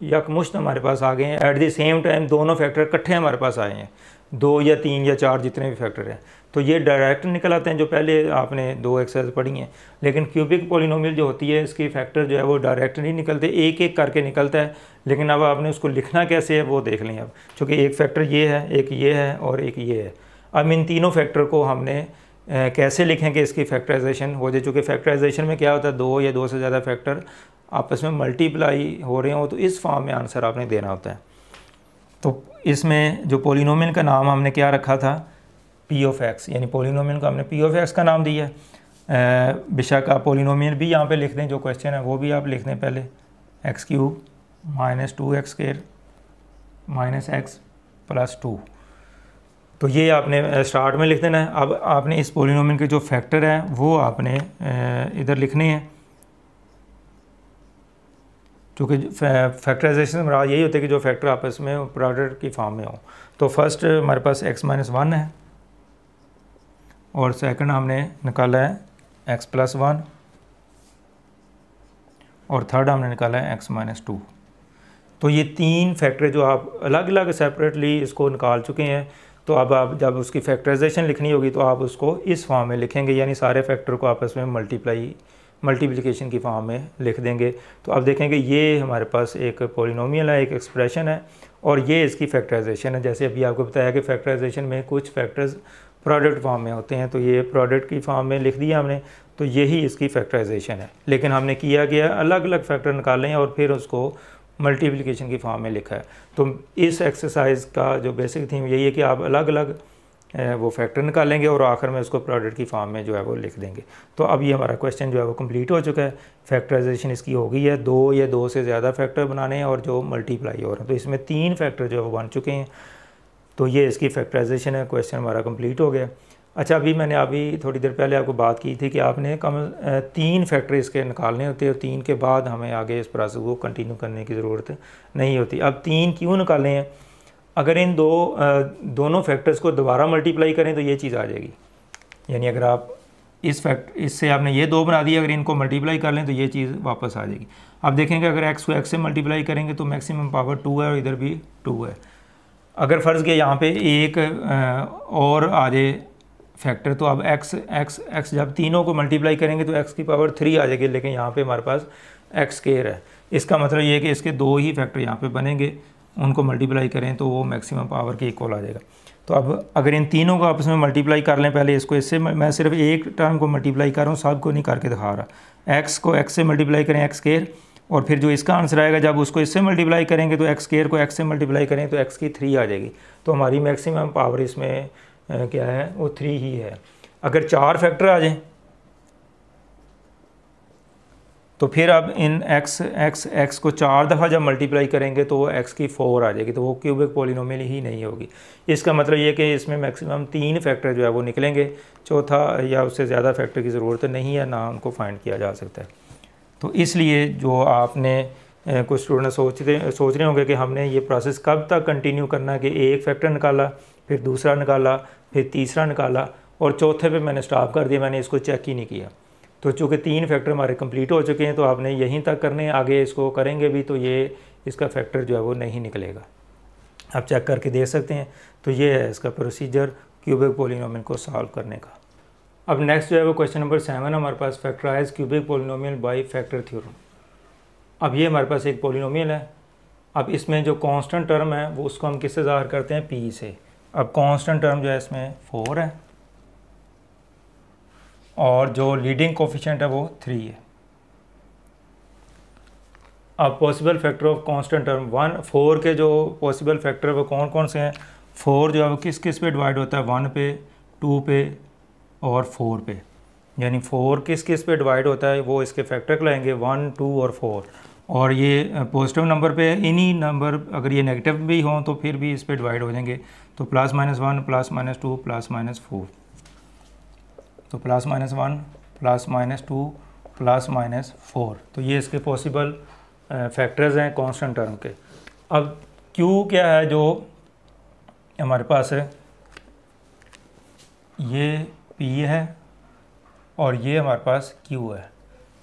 यकमुश्त हमारे पास आ गए हैं। एट द सेम टाइम दोनों फैक्टर इकट्ठे हमारे पास आए हैं, 2 या 3 या 4 जितने भी फैक्टर हैं। तो ये डायरेक्ट निकल आते हैं जो पहले आपने 2 एक्सरसाइज पढ़ी हैं। लेकिन क्यूबिक पॉलिनोमियल जो होती है इसकी फैक्टर जो है वो डायरेक्ट नहीं निकलते, एक एक करके निकलता है। लेकिन अब आपने उसको लिखना कैसे है वो देख लें। अब चूँकि एक फैक्टर ये है, एक ये है और एक ये है। अब इन तीनों फैक्टर को हमने कैसे लिखें कि इसकी फैक्टराइजेशन हो जाए। चूँकि फैक्टराइजेशन में क्या होता है, 2 या 2 से ज़्यादा फैक्टर आपस में मल्टीप्लाई हो रहे हो तो इस फॉर्म में आंसर आपने देना होता है। तो इसमें जो पॉलिनोमियल का नाम हमने क्या रखा था, p ऑफ x, यानी पॉलिनोमियल को हमने p ऑफ x का नाम दिया है। बेशक आप पॉलिनोमियल भी यहाँ पे लिख दें, जो क्वेश्चन है वो भी आप लिख दें पहले, x³ - 2x² - x +2। तो ये आपने स्टार्ट में लिख देना है। अब आपने इस पॉलिनोमियल के जो फैक्टर हैं वो आपने इधर लिखने हैं, क्योंकि फैक्टराइजेशन में यही होता है कि जो फैक्टर आपस में प्रोडक्ट की फॉर्म में हो। तो फर्स्ट हमारे पास x-1 है, और सेकंड हमने निकाला है x+1, और थर्ड हमने निकाला है x-2। तो ये तीन फैक्टर जो आप अलग अलग सेपरेटली इसको निकाल चुके हैं, तो अब आप जब उसकी फैक्टराइजेशन लिखनी होगी तो आप उसको इस फॉर्म में लिखेंगे, यानी सारे फैक्टर को आपस में मल्टीप्लिकेशन की फॉर्म में लिख देंगे। तो अब देखेंगे ये हमारे पास एक पॉलिनोमियल है, एक एक्सप्रेशन है, और ये इसकी फैक्टराइजेशन है। जैसे अभी आपको बताया कि फैक्टराइजेशन में कुछ फैक्टर्स प्रोडक्ट फॉर्म में होते हैं, तो ये प्रोडक्ट की फॉर्म में लिख दिया हमने, तो यही इसकी फैक्टराइजेशन है। लेकिन हमने किया गया अलग अलग फैक्टर निकाले हैं और फिर उसको मल्टीप्लिकेशन की फॉर्म में लिखा है। तो इस एक्सरसाइज का जो बेसिक थीम यही है कि आप अलग अलग वो फैक्टर निकालेंगे और आखिर में उसको प्रोडक्ट की फॉर्म में जो है वो लिख देंगे। तो अब ये हमारा क्वेश्चन जो है वो कंप्लीट हो चुका है। फैक्टराइजेशन इसकी हो गई है, 2 या 2 से ज़्यादा फैक्टर बनाने हैं और जो मल्टीप्लाई हो रहे हैं। तो इसमें 3 फैक्टर जो है वो बन चुके हैं, तो ये इसकी फैक्टराइजेशन है। क्वेश्चन हमारा कंप्लीट हो गया। अच्छा, अभी थोड़ी देर पहले आपको बात की थी कि आपने कम 3 फैक्टर इसके निकालने होते हैं, और 3 के बाद हमें आगे इस प्रोसेस को कंटिन्यू करने की ज़रूरत नहीं होती। अब 3 क्यों निकाले हैं? अगर इन दोनों फैक्टर्स को दोबारा मल्टीप्लाई करें तो ये चीज़ आ जाएगी, यानी अगर आप इससे आपने ये 2 बना दिए, अगर इनको मल्टीप्लाई कर लें तो ये चीज़ वापस आ जाएगी। अब देखेंगे अगर x को x से मल्टीप्लाई करेंगे तो मैक्सिमम पावर 2 है और इधर भी 2 है। अगर फ़र्ज़ किया यहाँ पे एक और आ जाए फैक्टर, तो अब x जब तीनों को मल्टीप्लाई करेंगे तो x की पावर 3 आ जाएगी, लेकिन यहाँ पे हमारे पास x² है। इसका मतलब ये है कि इसके 2 ही फैक्टर यहाँ पे बनेंगे, उनको मल्टीप्लाई करें तो वो मैक्सिमम पावर के इक्वल आ जाएगा। तो अब अगर इन तीनों को आपस में मल्टीप्लाई कर लें, पहले इसको इससे, मैं सिर्फ एक टर्म को मल्टीप्लाई कर रहा हूँ, सब को नहीं करके दिखा रहा। x को x से मल्टीप्लाई करें x², और फिर जो इसका आंसर आएगा जब उसको इससे मल्टीप्लाई करेंगे तो x² को x से मल्टीप्लाई करें तो x की 3 आ जाएगी। तो हमारी मैक्सिमम पावर इसमें क्या है, वो 3 ही है। अगर 4 फैक्टर आ जाएं तो फिर अब इन x को 4 दफ़ा जब मल्टीप्लाई करेंगे तो वो x की 4 आ जाएगी, तो वो क्यूबिक पॉलिनोमियल ही नहीं होगी। इसका मतलब ये कि इसमें मैक्सिमम 3 फैक्टर जो है वो निकलेंगे, चौथा या उससे ज़्यादा फैक्टर की ज़रूरत नहीं है, ना उनको फाइंड किया जा सकता है। तो इसलिए जो आपने कुछ स्टूडेंट सोच रहे होंगे कि हमने ये प्रोसेस कब तक कंटिन्यू करना है, कि एक फैक्टर निकाला, फिर दूसरा निकाला, फिर तीसरा निकाला, और चौथे पे मैंने स्टॉप कर दिया, मैंने इसको चेक ही नहीं किया। तो चूँकि 3 फैक्टर हमारे कंप्लीट हो चुके हैं, तो आपने यहीं तक करने हैं, आगे इसको करेंगे भी तो ये इसका फैक्टर जो है वो नहीं निकलेगा। आप चेक करके देख सकते हैं। तो ये है इसका प्रोसीजर क्यूबिक पॉलिनोमियल को सॉल्व करने का। अब नेक्स्ट जो है वो क्वेश्चन नंबर 7 हमारे पास, factorise cubic polynomial by factor theorem. अब ये हमारे पास एक पॉलिनोमियल है। अब इसमें जो कांस्टेंट टर्म है वो उसको हम किससे ज़ाहिर करते हैं, p से। अब कांस्टेंट टर्म जो है इसमें 4 है, और जो लीडिंग कोफिशिएंट है वो 3 है। अब possible factor of constant term 4 के जो पॉसिबल फैक्टर है वो कौन कौन से हैं? 4 जो है वो किस किस पे डिवाइड होता है, 1 पे, 2 पे और 4 पे। यानी 4 किस किस पे डिवाइड होता है वो इसके फैक्टर कहलाएंगे, 1, 2 और 4। और ये पॉजिटिव नंबर पे, इन्हीं नंबर अगर ये नेगेटिव भी हों तो फिर भी इस पे डिवाइड हो जाएंगे। तो +-1, +-2, +-4, तो +-1, +-2, +-4। तो ये इसके पॉसिबल फैक्टर्स हैं कांस्टेंट टर्म के। अब Q क्या है जो हमारे पास है, ये P है और ये हमारे पास Q है।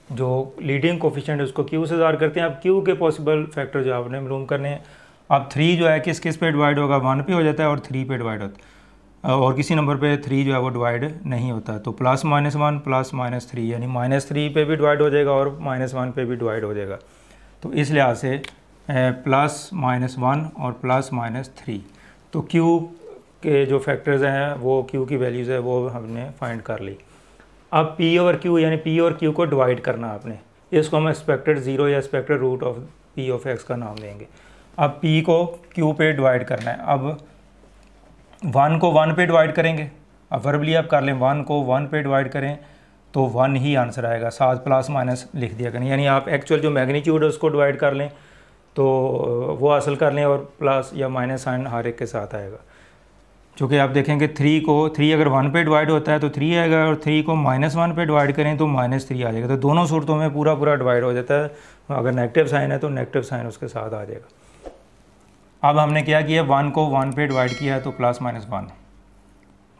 जो लीडिंग कोफिशिएंट है उसको Q से ज़ाहिर करते हैं। अब Q के पॉसिबल फैक्टर जो आपने मालूम करने हैं। अब 3 जो है किस किस पे डिवाइड होगा, 1 पे हो जाता है और 3 पे डिवाइड होता है, और किसी नंबर पे 3 जो है वो डिवाइड नहीं होता। तो +-1, +-3, यानी -3 पे भी डिवाइड हो जाएगा और -1 पे भी डिवाइड हो जाएगा। तो इस लिहाज से +-1 और +-3, तो Q के जो फैक्टर्स हैं वो Q की वैल्यूज़ है वो हमने फाइंड कर ली। अब P और Q, यानी P और Q को डिवाइड करना आपने, इसको हम एक्सपेक्टेड ज़ीरो या expected root of P of X का नाम देंगे। अब P को Q पे डिवाइड करना है। अब 1 को 1 पे डिवाइड करेंगे, अब वर्बली आप कर लें, 1 को 1 पे डिवाइड करें तो 1 ही आंसर आएगा, साथ प्लस माइनस लिख दिया करें। यानी आप एक्चुअल जो मैग्नीट्यूड है उसको डिवाइड कर लें तो वो हासिल कर लें और प्लस या माइनस साइन हर एक के साथ आएगा। चूँकि आप देखेंगे 3 अगर 1 पे डिवाइड होता है तो 3 आएगा, और 3 को -1 पे डिवाइड करें तो -3 आ जाएगा। तो दोनों सूरतों में पूरा पूरा डिवाइड हो जाता है। अगर नेगेटिव साइन है तो नेगेटिव साइन उसके साथ आ जाएगा। अब हमने क्या किया, 1 को 1 पे डिवाइड किया है तो +-1।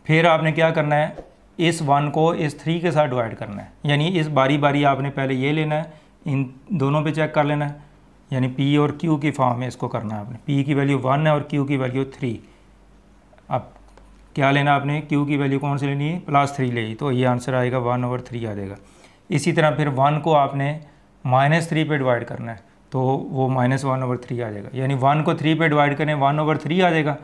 फिर आपने क्या करना है, इस 1 को इस 3 के साथ डिवाइड करना है, यानी इस बारी बारी आपने पहले ये लेना है, इन दोनों पे चेक कर लेना है, यानी P और Q की फॉर्म में इसको करना है आपने। P की वैल्यू 1 है और Q की वैल्यू 3। अब क्या लेना आपने, Q की वैल्यू कौन सी लेनी है, +3 ले, तो ये आंसर आएगा 1/3 आ जाएगा। इसी तरह फिर 1 को आपने -3 पे डिवाइड करना है तो वो -1/3 आ जाएगा, यानी 1 को 3 पे डिवाइड करें 1/3 आ जाएगा,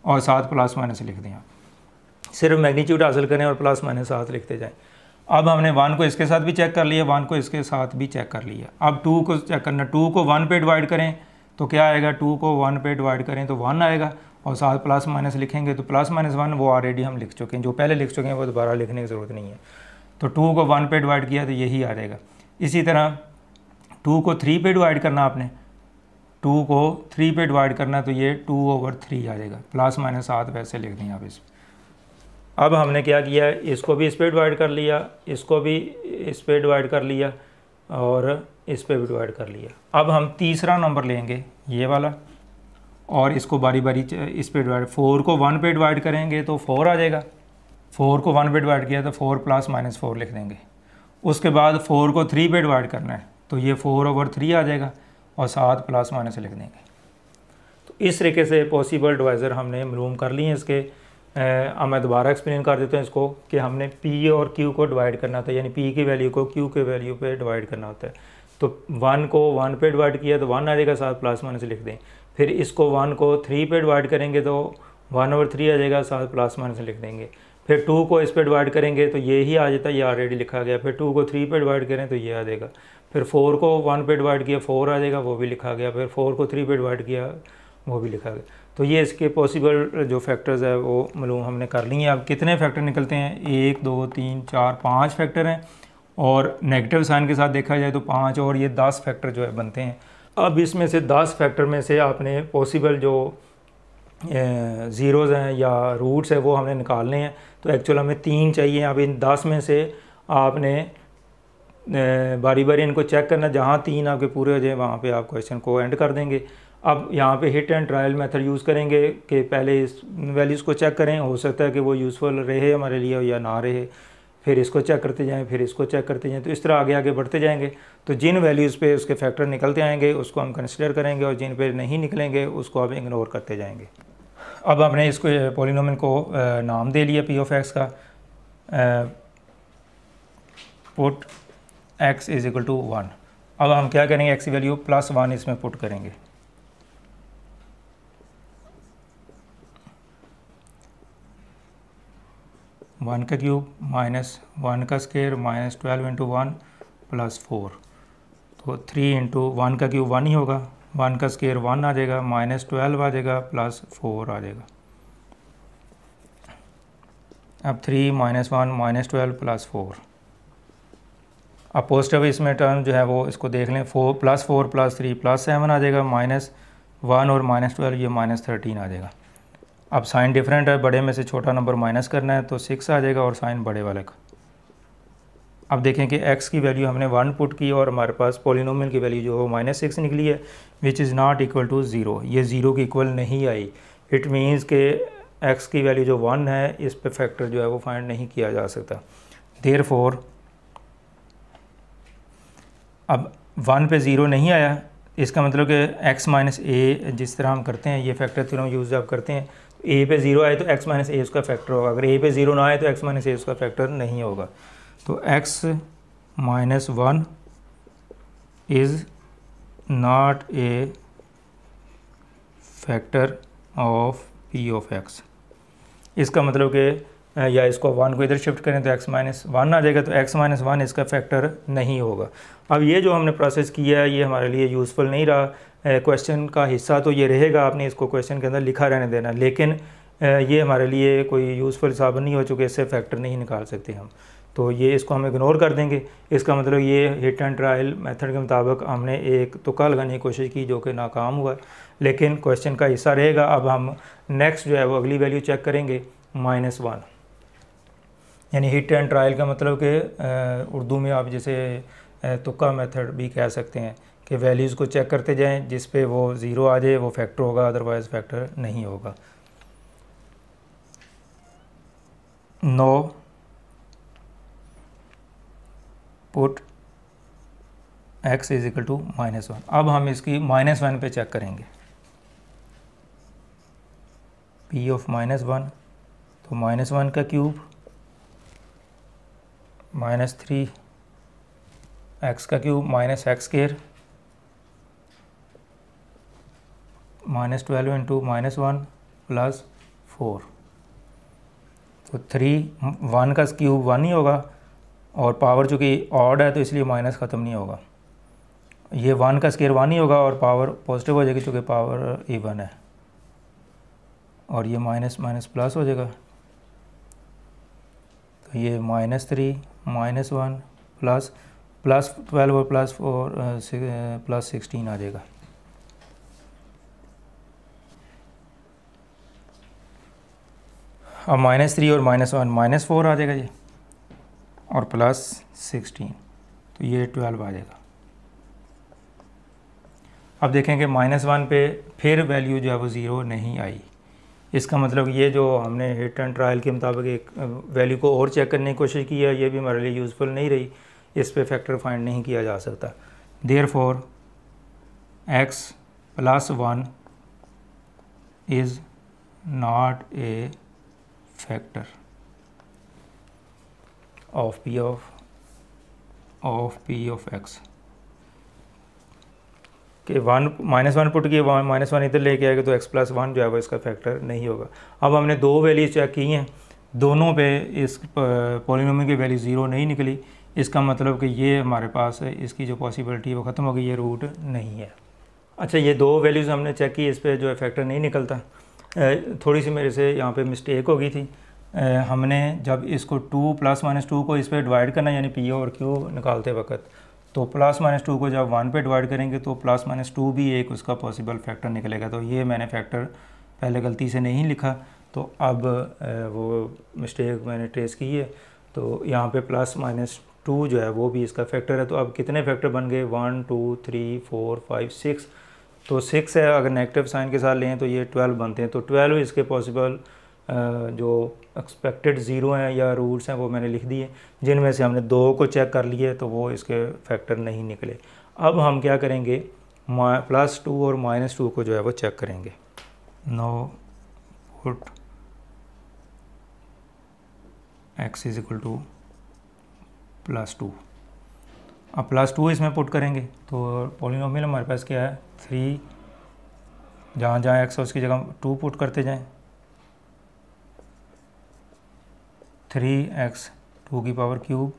और साथ प्लस माइनस लिख दें। आप सिर्फ मैग्नीट्यूड हासिल करें और प्लस माइनस साथ लिखते जाएं। अब हमने 1 को इसके साथ भी चेक कर लिया, 1 को इसके साथ भी चेक कर लिया। अब 2 को चेक करना, 2 को 1 पे डिवाइड करें तो क्या आएगा, 2 को 1 पे डिवाइड करें तो 1 आएगा, और साथ प्लस माइनस लिखेंगे तो +-1 वो ऑलरेडी हम लिख चुके हैं, जो पहले लिख चुके हैं वो दोबारा लिखने की ज़रूरत नहीं है। तो 2 को 1 पे डिवाइड किया तो यही आ जाएगा। इसी तरह 2 को 3 पे डिवाइड करना आपने, 2 को 3 पे डिवाइड करना तो ये 2/3 आ जाएगा, +-7 साथ वैसे लिख दें आप इस। अब हमने क्या किया, इसको भी इस पे डिवाइड कर लिया, इसको भी इस पे डिवाइड कर लिया, और इस पे भी डिवाइड कर लिया। अब हम तीसरा नंबर लेंगे ये वाला, और इसको बारी बारी इस पे डिवाइड, 4 को 1 पे डिवाइड करेंगे तो 4 आ जाएगा। 4 को 1 पे डिवाइड किया तो 4 + -4 लिख देंगे। उसके बाद 4 को 3 पे डिवाइड करना है तो ये 4/3 आ जाएगा, और साथ प्लस माइनस लिख देंगे। तो इस तरीके से पॉसिबल डिवाइज़र हमने मालूम कर लिए हैं इसके। अब मैं दोबारा एक्सप्लेन कर देता हूँ इसको, कि हमने P और Q को डिवाइड करना होता है, यानी P की वैल्यू को Q के वैल्यू पे डिवाइड करना होता है। तो 1 को 1 पे डिवाइड किया तो 1 आ जाएगा, साथ प्लस माइनस लिख दें। फिर इसको 1 को 3 पे डिवाइड करेंगे तो 1/3 आ जाएगा, साथ प्लस माइनस लिख देंगे। फिर 2 को इस पे डिवाइड करेंगे तो ये ही आ जाता है, ये ऑलरेडी लिखा गया। फिर 2 को 3 पे डिवाइड करें तो ये आ जाएगा। फिर 4 को 1 पे डिवाइड किया 4 आ जाएगा, वो भी लिखा गया। फिर 4 को 3 पे डिवाइड किया वो भी लिखा गया। तो ये इसके पॉसिबल जो फैक्टर्स है वो मालूम हमने कर लिए हैं। अब कितने फैक्टर निकलते हैं, 1 2 3 4 5 फैक्टर हैं, और नेगेटिव साइन के साथ देखा जाए तो 5, और ये 10 फैक्टर जो है बनते हैं। अब इसमें से 10 फैक्टर में से आपने पॉसिबल जो ज़ीरोज़ हैं या रूट्स है वो हमने निकालने हैं। तो एक्चुअल हमें 3 चाहिए। अब इन 10 में से आपने बारी बारी इनको चेक करना, जहाँ 3 आपके पूरे हो जाए वहाँ पे आप क्वेश्चन को एंड कर देंगे। अब यहाँ पे hit and trial method use करेंगे कि पहले इस वैल्यूज़ को चेक करें, हो सकता है कि वो यूज़फुल रहे हमारे लिए या ना रहे, फिर इसको चेक करते जाएं, फिर इसको चेक करते जाएं। तो इस तरह आगे आगे बढ़ते जाएंगे। तो जिन वैल्यूज़ पे उसके फैक्टर निकलते आएंगे उसको हम कंसिडर करेंगे, और जिन पे नहीं निकलेंगे उसको आप इग्नोर करते जाएंगे। अब हमने इसको पॉलिनोमियल को नाम दे लिया p(x) का, पुट x = 1। अब हम क्या करेंगे, x की वैल्यू +1 इसमें पुट करेंगे। वन का क्यूब -1 का स्क्वायर -12 × 1 +4, तो 3 × 1 का क्यूब 1 ही होगा, 1 का स्क्वायर 1 आ जाएगा, -12 आ जाएगा, +4 आ जाएगा। अब 3 -1 -12 +4। अब पॉजिटिव इसमें टर्म जो है वो इसको देख लें, 4 +4 +3 +7 आ जाएगा, -1 और -12 ये -13 आ जाएगा। अब साइन डिफरेंट है, बड़े में से छोटा नंबर माइनस करना है तो 6 आ जाएगा, और साइन बड़े वाले का। अब देखें कि x की वैल्यू हमने 1 पुट की और हमारे पास पॉलिनोमियल की वैल्यू जो है -6 निकली है, which is not equal to 0। ये 0 की इक्वल नहीं आई। इट मीन्स कि x की वैल्यू जो 1 है इस पे फैक्टर जो है वो फाइंड नहीं किया जा सकता। देयरफॉर अब 1 पे 0 नहीं आया, इसका मतलब कि x - a जिस तरह हम करते हैं, ये फैक्टर थ्योरम यूज़ जब करते हैं, a पे 0 आए तो x - a उसका फैक्टर होगा। अगर a पे 0 ना आए तो x - a उसका फैक्टर नहीं होगा। तो x - 1 is not a factor of p(x). इसका मतलब कि या इसको 1 को इधर शिफ्ट करें तो x - 1 आ जाएगा, तो x - 1 इसका फैक्टर नहीं होगा। अब ये जो हमने प्रोसेस किया है ये हमारे लिए यूज़फुल नहीं रहा। क्वेश्चन का हिस्सा तो ये रहेगा, आपने इसको क्वेश्चन के अंदर लिखा रहने देना, लेकिन ये हमारे लिए कोई यूज़फुल साबित नहीं हो चुके, इससे फैक्टर नहीं निकाल सकते हम। तो ये इसको हम इग्नोर कर देंगे। इसका मतलब ये हिट एंड ट्रायल मेथड के मुताबिक हमने एक तुक्का लगाने की कोशिश की जो कि नाकाम हुआ, लेकिन क्वेश्चन का हिस्सा रहेगा। अब हम नेक्स्ट जो है वो अगली वैल्यू चेक करेंगे -1, यानी हिट एंड ट्रायल का मतलब कि उर्दू में आप जैसे तुक्का मेथड भी कह सकते हैं कि वैल्यूज़ को चेक करते जाएं, जिस पे वो ज़ीरो आ जाए वो फैक्टर होगा, अदरवाइज़ फैक्टर नहीं होगा। Now put x is equal to -1। अब हम इसकी -1 पे चेक करेंगे। p ऑफ -1, तो -1 का क्यूब -3 x का क्यूब -x² -12 इंटू -1 प्लस 4। तो 1 का क्यूब 1 ही होगा, और पावर चूँकि ऑड है तो इसलिए माइनस ख़त्म नहीं होगा। ये 1 का स्केयर 1 ही होगा और पावर पॉजिटिव हो जाएगी चूँकि पावर इवन है, और ये माइनस माइनस प्लस हो जाएगा। तो ये -3 -1 प्लस 12 और +4 +16 आ जाएगा। अब -3 और -1 -4 आ जाएगा ये, और +16, तो ये 12 आ जाएगा। अब देखेंगे -1 पे फिर वैल्यू जो है वो ज़ीरो नहीं आई। इसका मतलब ये जो हमने हिट एंड ट्रायल के मुताबिक एक वैल्यू को और चेक करने की कोशिश की है, ये भी हमारे लिए यूज़फुल नहीं रही। इस पे फैक्टर फाइंड नहीं किया जा सकता। Therefore x + 1 is not a factor of p of x कि -1 पुट किए, -1 इधर लेके आएगा तो x + 1 जो है वो इसका फैक्टर नहीं होगा। अब हमने दो वैल्यू चेक की हैं, दोनों पे इस पॉलिनोमियल की वैल्यू ज़ीरो नहीं निकली। इसका मतलब कि ये हमारे पास है, इसकी जो पॉसिबिलिटी है वो ख़त्म हो गई, ये रूट नहीं है। अच्छा, ये दो वैल्यूज़ हमने चेक की, इस पर जो है फैक्टर नहीं निकलता। थोड़ी सी मेरे से यहाँ पे मिस्टेक हो गई थी। हमने जब इसको 2 ± 2 को इस पर डिवाइड करना, यानी पी और क्यू निकालते वक्त, तो +-2 को जब 1 पे डिवाइड करेंगे तो +-2 भी एक उसका पॉसिबल फैक्टर निकलेगा। तो ये मैंने फैक्टर पहले गलती से नहीं लिखा, तो अब वो मिस्टेक मैंने ट्रेस की है। तो यहाँ पे +-2 जो है वो भी इसका फैक्टर है। तो अब कितने फैक्टर बन गए? 1 2 3 4 5 6। तो 6 है, अगर नेगेटिव साइन के साथ लें तो ये 12 बनते हैं। तो 12 इसके पॉसिबल जो एक्सपेक्टेड ज़ीरो हैं या रूट्स हैं वो मैंने लिख दिए, जिनमें से हमने 2 को चेक कर लिए तो वो इसके फैक्टर नहीं निकले। अब हम क्या करेंगे, +2 और -2 को जो है वो चेक करेंगे। Now put x is equal to +2। अब +2 इसमें पुट करेंगे तो पॉलिनोमियल हमारे पास क्या है, 3, जहाँ जहाँ x है उसकी जगह 2 पुट करते जाएं। 3x 2 की पावर क्यूब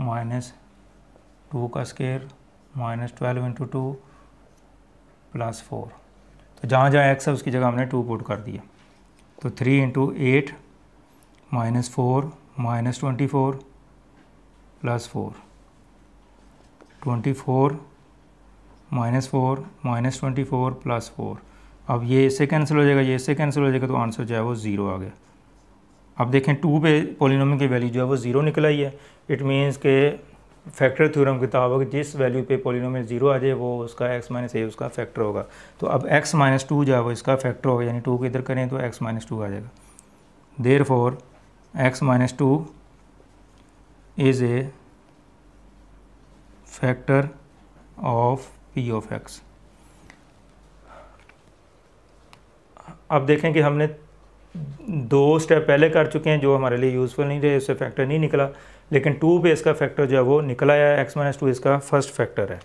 -2 का स्केयर -12 इंटू 2 +4। तो जहाँ जहाँ x है उसकी जगह हमने 2 पुट कर दिया। तो 3 इंटू 8 -4 -24 +4, 24 -4 -24 +4। अब ये इससे कैंसिल हो जाएगा, ये इससे कैंसिल हो जाएगा, तो आंसर जो है वो 0 आ गया। अब देखें 2 पे पॉलिनोमियल की वैल्यू जो है वो 0 निकल आई है। इट मीन्स के फैक्टर थ्योरम के मुताबिक जिस वैल्यू पे पॉलिनोमियल 0 आ जाए वो उसका x - a उसका फैक्टर होगा। तो अब x - 2 जो है वो इसका फैक्टर होगा, यानी 2 को इधर करें तो x - 2 आ जाएगा। Therefore x - 2 is a factor of p of x। अब देखें कि हमने 2 स्टेप पहले कर चुके हैं जो हमारे लिए यूज़फुल नहीं रहे, उससे फैक्टर नहीं निकला, लेकिन 2 पे इसका फैक्टर जो है वो निकला है। x - 2 इसका फर्स्ट फैक्टर है।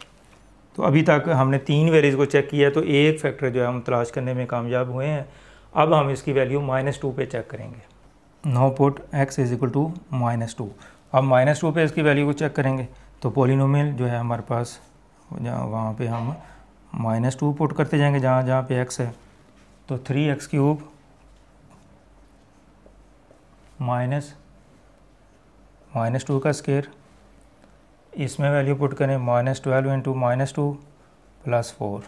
तो अभी तक हमने 3 वैल्यूज़ को चेक किया, तो एक फैक्टर जो है हम तलाश करने में कामयाब हुए हैं। अब हम इसकी वैल्यू -2 पे चेक करेंगे। Now put x is equal to -2। अब -2 पे इसकी वैल्यू को चेक करेंगे तो पॉलिनोमियल जो है हमारे पास, जहाँ वहाँ पे हम -2 पुट करते जाएंगे जहाँ जहाँ पे x है। तो 3x³ -2 का स्केयर, इसमें वैल्यू पुट करें -12 इंटू -2 प्लस 4,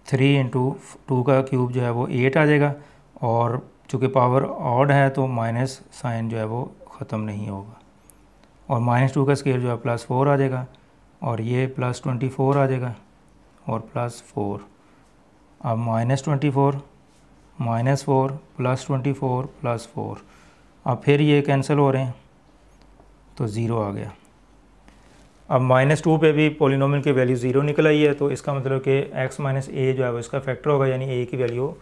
3 इंटू 2 का क्यूब जो है वो 8 आ जाएगा, और चूँकि पावर ऑड है तो माइनस साइन जो है वो ख़त्म नहीं होगा, और -2 का स्केयर जो है +4 आ जाएगा, और ये +24 आ जाएगा और +4। अब -24 -4 +24 +4, अब फिर ये कैंसिल हो रहे हैं तो ज़ीरो आ गया। अब -2 पे भी पॉलिनोमियल की वैल्यू ज़ीरो निकल आई है, तो इसका मतलब कि x माइनस ए जो है वो इसका फैक्टर होगा, यानी a की वैल्यू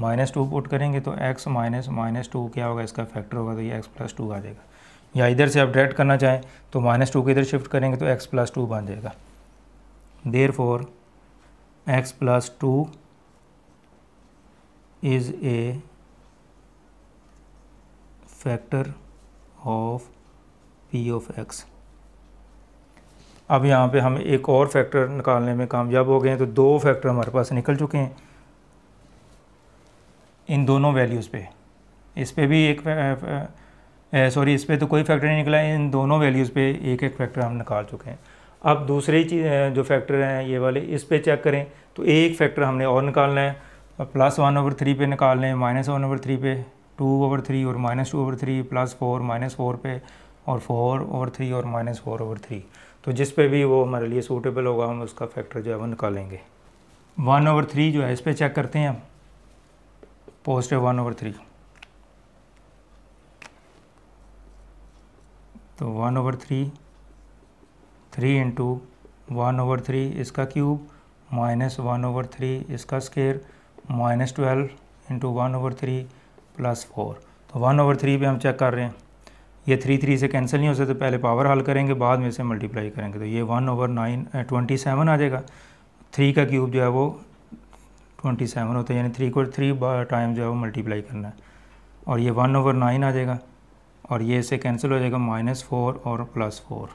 -2 पुट करेंगे तो x माइनस -2 क्या होगा, इसका फैक्टर होगा, तो ये x+2 आ जाएगा। या इधर से आप डायरेक्ट करना चाहें तो -2 को इधर शिफ्ट करेंगे तो x+2 बन जाएगा। Therefore x+2 is a factor of p of x। अब यहाँ पे हम एक और फैक्टर निकालने में कामयाब हो गए हैं, तो दो फैक्टर हमारे पास निकल चुके हैं इन दोनों वैल्यूज़ पे। इस पे भी एक सॉरी इस पे तो कोई फैक्टर नहीं निकला है, इन दोनों वैल्यूज़ पे एक एक फैक्टर हम निकाल चुके हैं। अब दूसरी चीज़ जो फैक्टर हैं ये वाले, इस पे चेक करें तो एक फैक्टर हमने और निकालना है, +1/3 पे निकालना है, -1/3 पे, 2/3 और -2/3, +4 -4 पे, और 4/3 और -4/3। तो जिस पे भी वो हमारे लिए सूटेबल होगा हम उसका फैक्टर जो है वो निकालेंगे। 1/3 जो है इस पे चेक करते हैं हम, +1/3, तो 1/3, 3 इंटू 1/3 इसका क्यूब -1/3 इसका स्केयर, -12 इंटू 1/3 +4। तो 1/3 पे हम चेक कर रहे हैं, ये 3 से कैंसिल नहीं हो सकते, पहले पावर हल करेंगे बाद में से मल्टीप्लाई करेंगे, तो ये 1/27 आ जाएगा। 3 का क्यूब जो है वो 27 होता है, यानी 3 को 3 टाइम जो है वो मल्टीप्लाई करना है, और ये 1/9 आ जाएगा, और ये इससे कैंसिल हो जाएगा -4 और +4।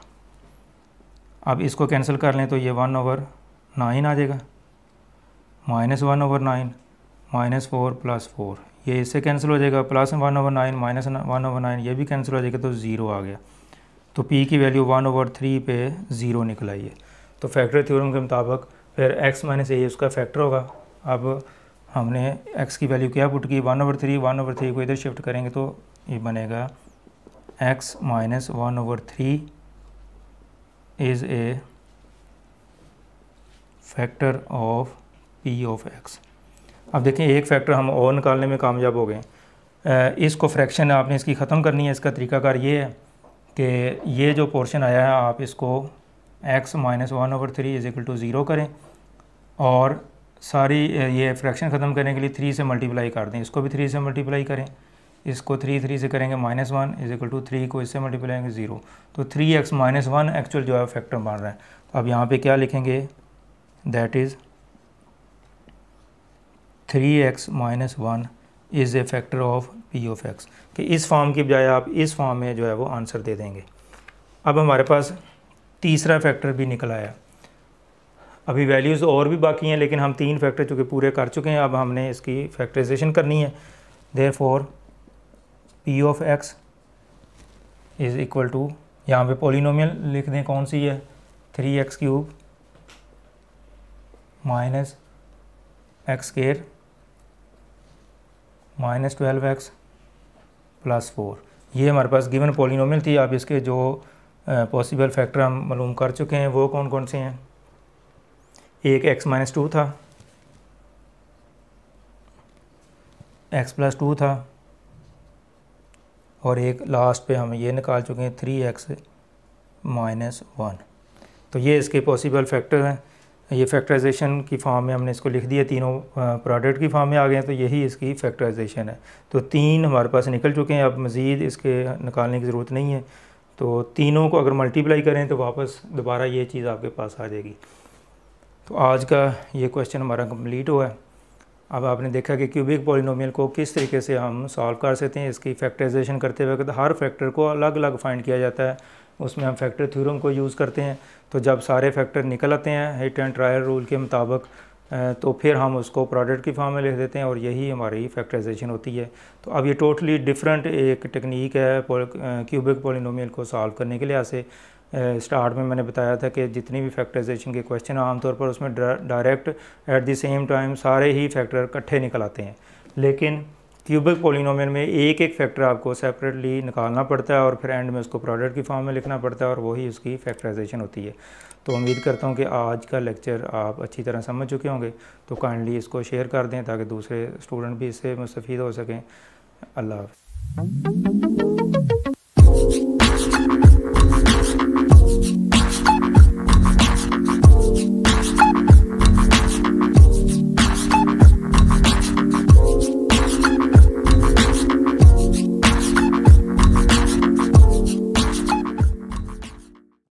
अब इसको कैंसिल कर लें तो ये 1/9 आ जाएगा, -1/9 -4 +4, ये इससे कैंसिल हो जाएगा, +1/9 -1/9 ये भी कैंसिल हो जाएगा, तो ज़ीरो आ गया। तो p की वैल्यू 1/3 पे ज़ीरो निकल आई है। तो फैक्टर थ्योरम के मुताबिक फिर x माइनस ए उसका फैक्टर होगा। अब हमने x की वैल्यू क्या पुट की, 1/3 को इधर शिफ्ट करेंगे तो ये बनेगा x minus 1/3 is a factor of p of x। अब देखें एक फैक्टर हम और निकालने में कामयाब हो गए। इसको फ्रैक्शन आपने इसकी ख़त्म करनी है। इसका तरीकाकार ये है कि ये जो पोर्शन आया है आप इसको x minus 1/3 is equal to 0 करें, और सारी ये फ्रैक्शन ख़त्म करने के लिए 3 से मल्टीप्लाई कर दें। इसको भी 3 से मल्टीप्लाई करें, इसको 3 से करेंगे -1 इज़ इक्वल टू 3 को इससे मल्टीप्लाई करेंगे 0, तो 3x माइनस 1 एक्चुअल जो है फैक्टर बन रहा है। तो अब यहाँ पे क्या लिखेंगे, that is 3x minus 1 is a factor of p of x, कि इस फॉर्म की बजाय आप इस फॉर्म में जो है वो आंसर दे देंगे। अब हमारे पास तीसरा फैक्टर भी निकल आया। अभी वैल्यूज़ और भी बाकी हैं, लेकिन हम 3 फैक्टर चूँकि पूरे कर चुके हैं, अब हमने इसकी फैक्टराइजेशन करनी है। Therefore p of x is equal to, यहाँ पे पॉलिनोमियल लिख दें, कौन सी है, 3x³ minus x square minus 12x plus 4। ये हमारे पास गिवन पॉलिनोमियल थी। आप इसके जो पॉसिबल फैक्टर हम मालूम कर चुके हैं वो कौन कौन से हैं। एक x-2 था, x+2 था, और एक लास्ट पे हम ये निकाल चुके हैं 3x माइनस 1। तो ये इसके पॉसिबल फैक्टर हैं। ये फैक्टराइजेशन की फॉर्म में हमने इसको लिख दिया, तीनों प्रोडक्ट की फॉर्म में आ गए हैं, तो यही इसकी फैक्टराइजेशन है। तो 3 हमारे पास निकल चुके हैं, अब मज़ीद इसके निकालने की ज़रूरत नहीं है। तो तीनों को अगर मल्टीप्लाई करें तो वापस दोबारा ये चीज़ आपके पास आ जाएगी। तो आज का ये क्वेश्चन हमारा कंप्लीट हुआ है। अब आपने देखा कि क्यूबिक पॉलिनोमियल को किस तरीके से हम सॉल्व कर सकते हैं। इसकी फैक्टराइजेशन करते वक्त हर फैक्टर को अलग अलग फाइंड किया जाता है, उसमें हम फैक्टर थ्योरम को यूज़ करते हैं। तो जब सारे फैक्टर निकल आते हैं हिट एंड ट्रायल रूल के मुताबिक तो फिर हम उसको प्रोडक्ट की फॉर्म में लिख देते हैं और यही हमारी फैक्टराइजेशन होती है। तो अब ये टोटली डिफरेंट एक टेक्निक है क्यूबिक पॉलिनोमियल को सॉल्व करने के लिहाज से। स्टार्ट में मैंने बताया था कि जितनी भी फैक्टराइजेशन के क्वेश्चन आमतौर पर उसमें direct at the same time सारे ही फैक्टर इकट्ठे निकल आते हैं, लेकिन क्यूबिक पॉलिनोमियल में एक एक फैक्टर आपको सेपरेटली निकालना पड़ता है और फिर एंड में उसको प्रोडक्ट की फॉर्म में लिखना पड़ता है और वही उसकी फैक्टराइजेशन होती है। तो उम्मीद करता हूँ कि आज का लेक्चर आप अच्छी तरह समझ चुके होंगे। तो काइंडली इसको शेयर कर दें ताकि दूसरे स्टूडेंट भी इससे मुस्तफ़ीद हो सकें। अल्लाह हाफ़िज़।